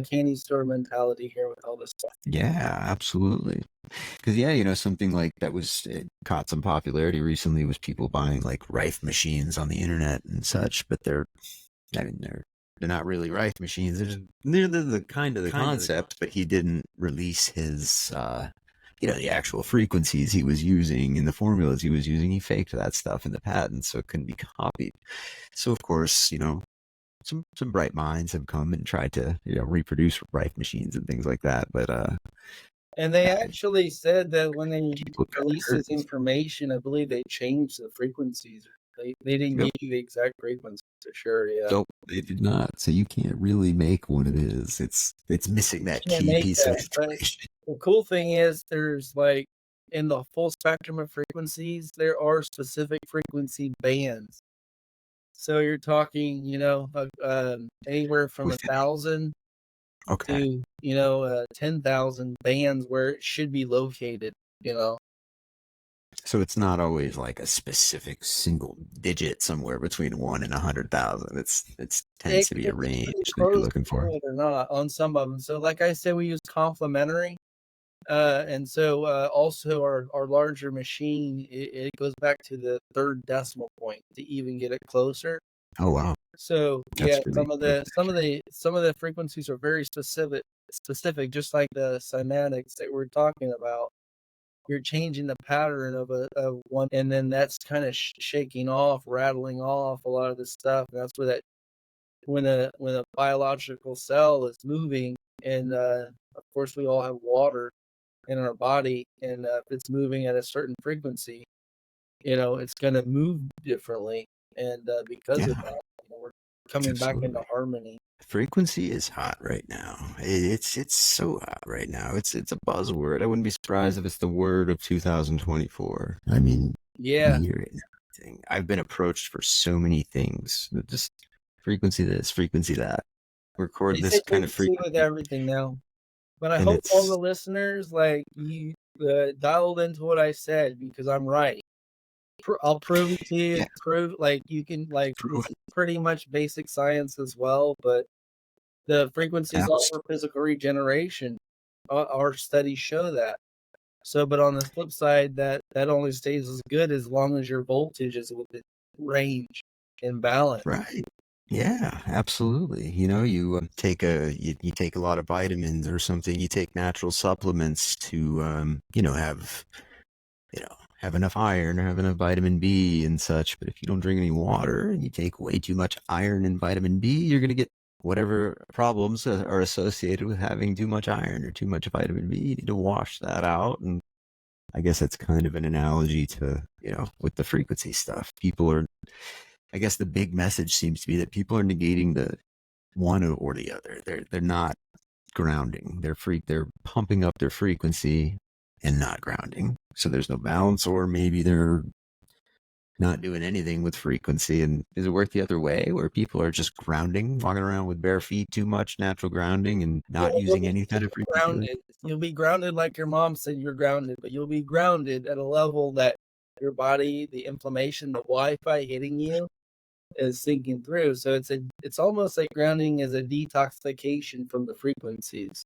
candy store mentality here with all this stuff. Yeah, absolutely. Because something like that it caught some popularity recently was people buying like Rife machines on the internet and such, but they're not really Rife machines. They're the kind of the concept, but he didn't release his the actual frequencies he was using and the formulas he was using. He faked that stuff in the patent, so it couldn't be copied. So of course, some bright minds have come and tried to reproduce Rife machines and things like that, but And they actually said that when they people got released hurt. this information, I believe they changed the frequencies. They didn't give Yep. you the exact frequency for sure. Yeah, Nope, they did not. So you can't really make what it is. It's missing that you can't key make piece of that. But information. the cool thing is, there's like in the full spectrum of frequencies, there are specific frequency bands. So you're talking, anywhere from Within 1,000 okay. to 10,000 bands where it should be located. You know, So it's not always like a specific single digit somewhere between 1 and 100,000. It's tends it to be a could be range pretty that you're close looking for. to it or not on some of them. So, like I said, we use complementary. And so also our larger machine, it goes back to the third decimal point to even get it closer. Oh wow. So yeah, That's really good. some of the frequencies are very specific, just like the cymatics that we're talking about. You're changing the pattern of one, and then that's kind of shaking off, rattling off a lot of the stuff. And that's where that when a biological cell is moving, and of course we all have water. in our body, and if it's moving at a certain frequency, it's going to move differently. And because of Yeah, that, we're coming back into absolutely. harmony. Frequency is hot right now. It's so hot right now. It's a buzzword. I wouldn't be surprised if it's the word of 2024. I mean, we Yeah. hear it in everything. I've been approached for so many things. Just frequency this, frequency that. Record They say this kind of frequency with frequency, everything now. But I and hope all the it's listeners, like, you dialed into what I said, because I'm right. I'll prove it to you. yeah, It's proof, like, you can, like, prove it's pretty much basic science as well, but the frequencies it. offer physical regeneration. Our studies show that. So, but on the flip side, that only stays as good as long as your voltage is within range and balance. Right. Yeah, absolutely. You you take a lot of vitamins or something. You take natural supplements to you know have enough iron or have enough vitamin B and such. But if you don't drink any water and you take way too much iron and vitamin B, you're gonna get whatever problems are associated with having too much iron or too much vitamin B. You need to wash that out. And I guess that's kind of an analogy to, with the frequency stuff. I guess the big message seems to be that people are negating the one or the other. They're not grounding. They're pumping up their frequency and not grounding. So there's no balance, or maybe they're not doing anything with frequency. And does it work the other way where people are just grounding, walking around with bare feet, too much natural grounding and Yeah, not you'll using be any kind of frequency? grounded. You'll be grounded like your mom said you're grounded, but you'll be grounded at a level that your body, the inflammation, the Wi-Fi hitting you is sinking through. So it's almost like grounding is a detoxification from the frequencies.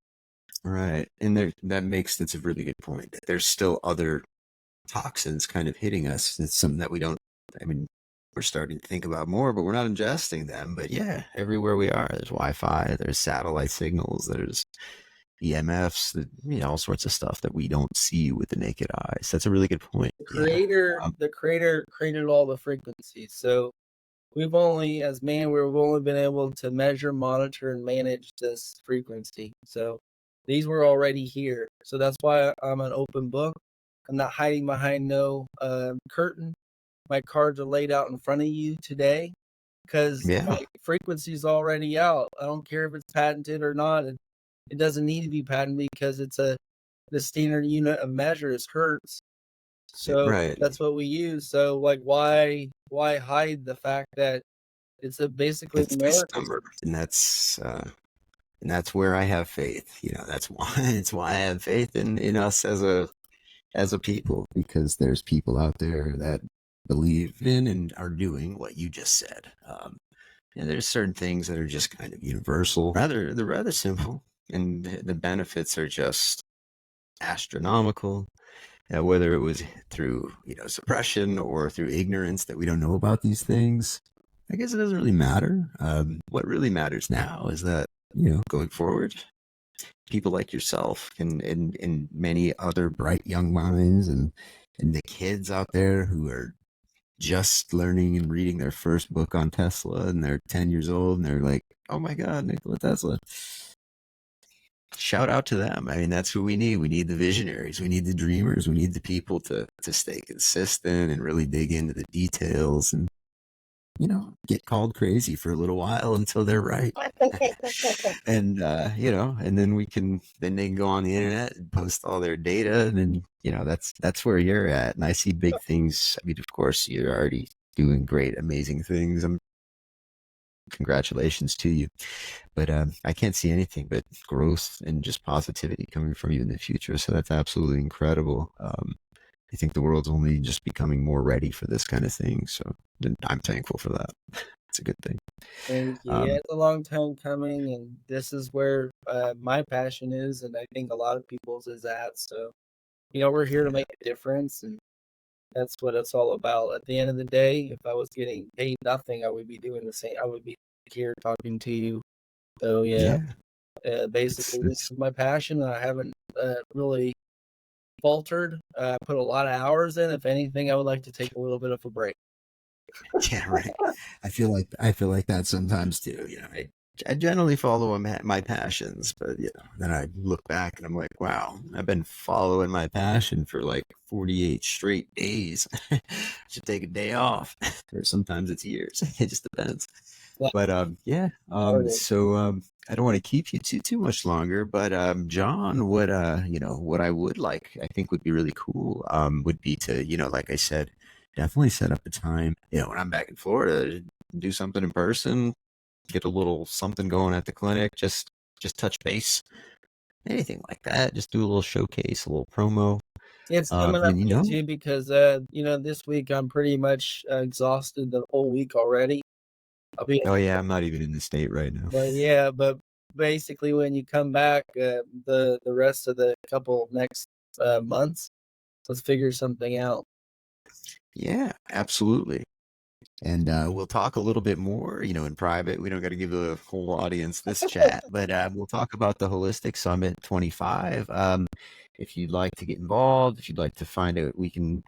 Right. And that's a really good point. There's still other toxins kind of hitting us. It's something that I mean, we're starting to think about more, but we're not ingesting them. But yeah, everywhere we are, there's Wi-Fi, there's satellite signals, there's EMFs, all sorts of stuff that we don't see with the naked eye. So that's a really good point. The Yeah. creator, Um, the creator created all the frequencies. So we've only been able to measure, monitor, and manage this frequency. So these were already here. So that's why I'm an open book. I'm not hiding behind no curtain. My cards are laid out in front of you today because yeah. my frequency's already out. I don't care if it's patented or not. It doesn't need to be patented because the standard unit of measure is hertz. So Right. that's what we use. So, like, why hide the fact that it's a basically It's this numerical? number, and that's where I have faith. That's why it's why I have faith in us as a people, because there's people out there that believe in and are doing what you just said. There's certain things that are just kind of universal. They're rather simple, and the benefits are just astronomical. Whether it was through suppression or through ignorance that we don't know about these things, I guess it doesn't really matter. What really matters now is that going forward, people like yourself and many other bright young minds and the kids out there who are just learning and reading their first book on Tesla, and they're 10 years old and they're like, oh my God, Nikola Tesla. Shout out to them. I mean, that's who we need. We need the visionaries. We need the dreamers. We need the people to stay consistent and really dig into the details and, get called crazy for a little while until they're right. And, and then they can go on the internet and post all their data. And then, that's where you're at. And I see big things. I mean, of course, you're already doing great, amazing things. Congratulations to you. But I can't see anything but growth and just positivity coming from you in the future. So that's absolutely incredible. I think the world's only just becoming more ready for this kind of thing. So I'm thankful for that. It's a good thing. Thank you. Yeah, Um, it's a long time coming, and this is where my passion is, and I think a lot of people's is at. So, we're here to yeah, make a difference, and that's what it's all about. At the end of the day, if I was getting paid nothing, I would be doing the same. I would be here talking to you. So, yeah, yeah. basically, this It's is my passion. I haven't really faltered. I put a lot of hours in. If anything, I would like to take a little bit of a break. yeah, right. I feel like that sometimes too. I generally follow my passions, but then I look back and I'm like, wow, I've been following my passion for like 48 straight days. I should take a day off, or sometimes it's years. It just depends. Like, But yeah, artist. so I don't want to keep you too much longer. But John, what I would like, I think would be really cool, would be to, like I said, definitely set up a time. When I'm back in Florida, do something in person, get a little something going at the clinic, just touch base, anything like that. Just do a little showcase, a little promo. It's coming up And too because this week I'm pretty much exhausted the whole week already. I'll be, oh yeah, I'm not even in the state right now. but yeah, but basically when you come back, the rest of the couple next months, let's figure something out. Yeah, absolutely. And we'll talk a little bit more, in private. We don't got to give the whole audience this chat, but we'll talk about the Holistic Summit 25. If you'd like to get involved, if you'd like to find out, we can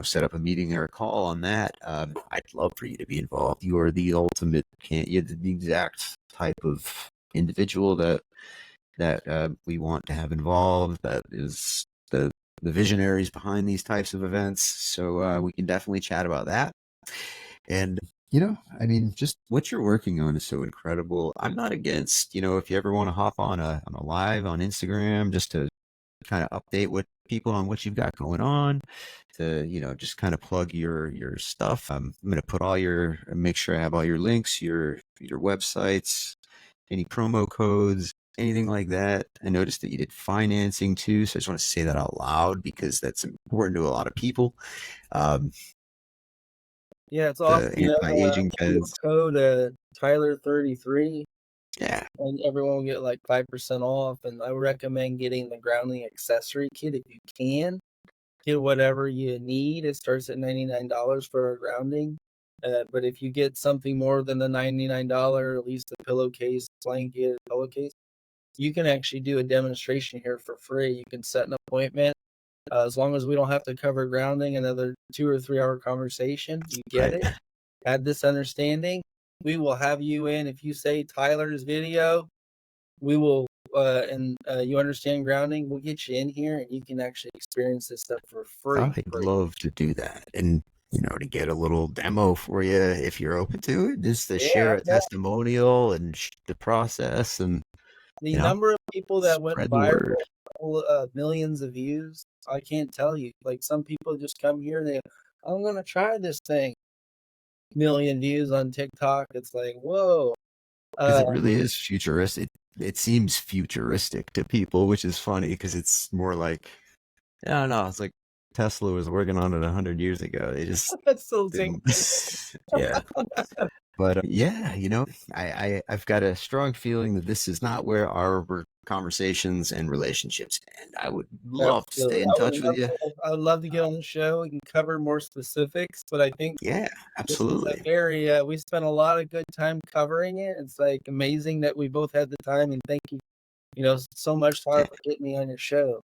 set up a meeting or a call on that. I'd love for you to be involved. You are the ultimate, you're the exact type of individual that we want to have involved. That is the visionaries behind these types of events. So we can definitely chat about that. And I mean, just what you're working on is so incredible. I'm not against, if you ever want to hop on a live on Instagram, just to kind of update what people on what you've got going on, to just kind of plug your stuff. I'm going to put make sure I have all your links, your websites, any promo codes, anything like that. I noticed that you did financing too, so I just want to say that out loud because that's important to a lot of people. Um, Yeah, it's the awesome. anti-aging beds. Code Tyler33, Yeah, and everyone will get like 5% off. And I recommend getting the grounding accessory kit if you can. Get whatever you need. It starts at $99 for a grounding. But if you get something more than the $99, at least a pillowcase, blanket, pillowcase, you can actually do a demonstration here for free. You can set an appointment. As long as we don't have to cover grounding, another 2 or 3 hour conversation, you get right. it. Had this understanding, we will have you in. If you say Tyler's video, we will, and you understand grounding, we'll get you in here and you can actually experience this stuff for free. I'd love to do that. And, to get a little demo for you if you're open to it, just to Yeah, share a testimonial and the process and, the number of people that went spread the viral, word. millions of views, I can't tell you. Like some people just come here and I'm gonna try this thing. Million views on TikTok. It's like, whoa. Because Uh, it really is futuristic. It seems futuristic to people, which is funny because it's more like, I don't know, it's like Tesla was working on it 100 years ago. They just that's so didn't. Zinc. Yeah. But yeah, I've got a strong feeling that this is not where our conversations and relationships end. I would love to stay Absolutely. in touch with you. I would love to get on the show and cover more specifics, but I think Yeah, this is an absolutely. area we spent a lot of good time covering it. It's like amazing that we both had the time, and thank you, so much, Tyler, Yeah, for getting me on your show.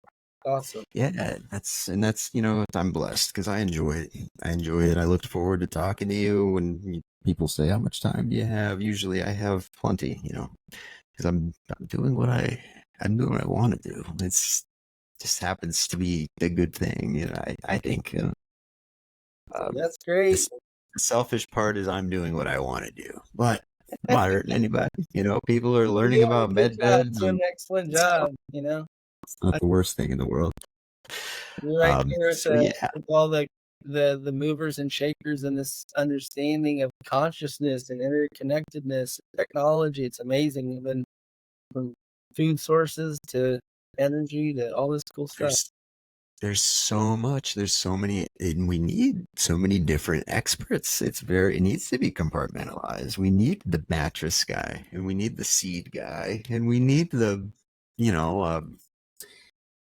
Awesome. yeah, that's I'm blessed because I enjoy it. I enjoy it. I look forward to talking to you. When people say, "How much time do you have?" Usually, I have plenty. Because I'm doing I'm doing what I want to do. It's just happens to be a good thing. I think That's great. this the selfish part is I'm doing what I want to do, but I'm not hurting anybody. People are You're learning doing a about good med job, beds, doing and an excellent it's job. not I- the worst thing in the world. You're right there So yeah, with all the movers and shakers and this understanding of consciousness and interconnectedness, technology. It's amazing, even from food sources to energy to all this cool stuff. there's so much. There's so many, and we need so many different experts. It needs to be compartmentalized. We need the mattress guy, and we need the seed guy, and we need you know,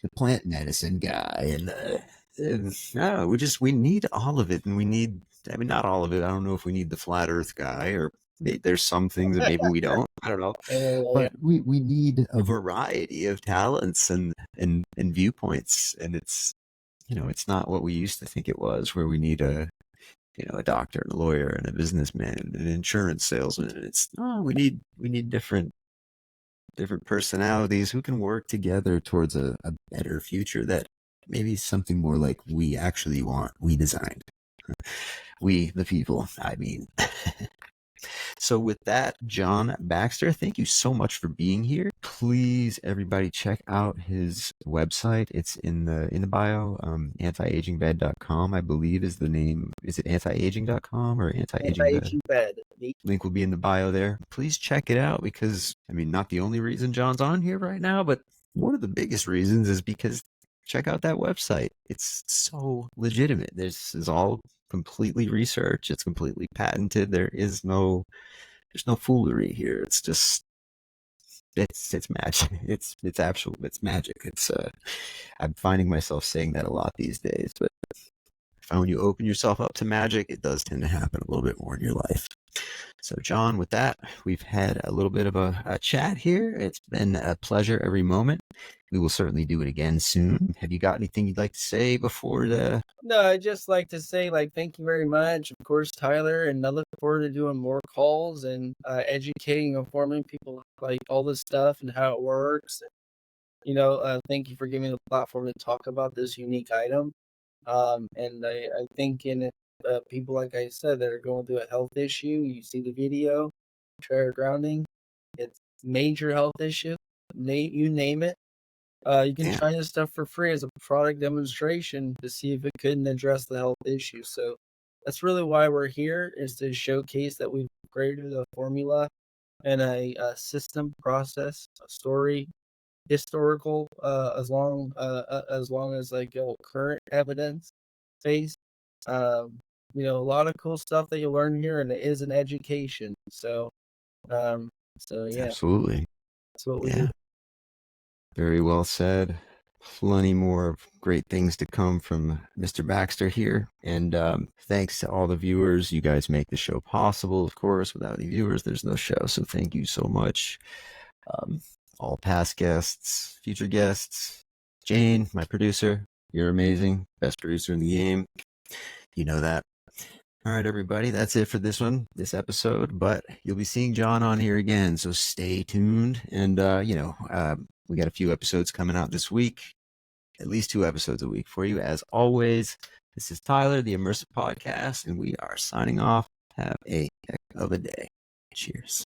the plant medicine guy, and we need all of it, and we need. I mean, not all of it. I don't know if we need the flat Earth guy, or there's some things that maybe we don't. I don't know, Yeah. but we need a variety of talents and viewpoints, and it's not what we used to think it was, where we need a doctor and a lawyer and a businessman and an insurance salesman. And it's we need different personalities who can work together towards a better future that maybe something more like we actually want, we designed. We, the people, I mean. So with that, John Baxter, thank you so much for being here. Please, everybody, check out his website. It's in the bio. Antiagingbed.com, I believe, is the name. Is it antiaging.com or antiagingbed? Anti-aging bed. Link will be in the bio there. Please check it out because, I mean, not the only reason John's on here right now, but one of the biggest reasons is because check out that website. It's so legitimate. This is all completely researched. It's completely patented. There's no foolery here. It's just it's magic. It's magic. I'm finding myself saying that a lot these days, but I find when you open yourself up to magic, it does tend to happen a little bit more in your life. So, John, with that, we've had a little bit of a chat here. It's been a pleasure every moment. We will certainly do it again soon. Have you got anything you'd like to say before the... No, I'd just like to say, thank you very much, of course, Tyler, and I look forward to doing more calls and educating, informing people all this stuff and how it works. Thank you for giving me the platform to talk about this unique item. And I think in people, like I said, that are going through a health issue, you see the video, chair grounding, it's major health issue, you name it. You can try this stuff for free as a product demonstration to see if it couldn't address the health issue. So that's really why we're here, is to showcase that we've created a formula and a system, process, a story, historical, as long as current evidence based. A lot of cool stuff that you learn here, and it is an education. So yeah, Absolutely. that's what we Yeah. do. Very well said. Plenty more of great things to come from Mr. Baxter here. And thanks to all the viewers. You guys make the show possible, of course. Without any viewers, there's no show. So thank you so much. All past guests, future guests. Jane, my producer, you're amazing. Best producer in the game. You know that. All right, everybody, that's it for this episode. But you'll be seeing John on here again, so stay tuned. And, we got a few episodes coming out this week, at least 2 episodes a week for you. As always, this is Tyler, the Immersive Podcast, and we are signing off. Have a heck of a day. Cheers.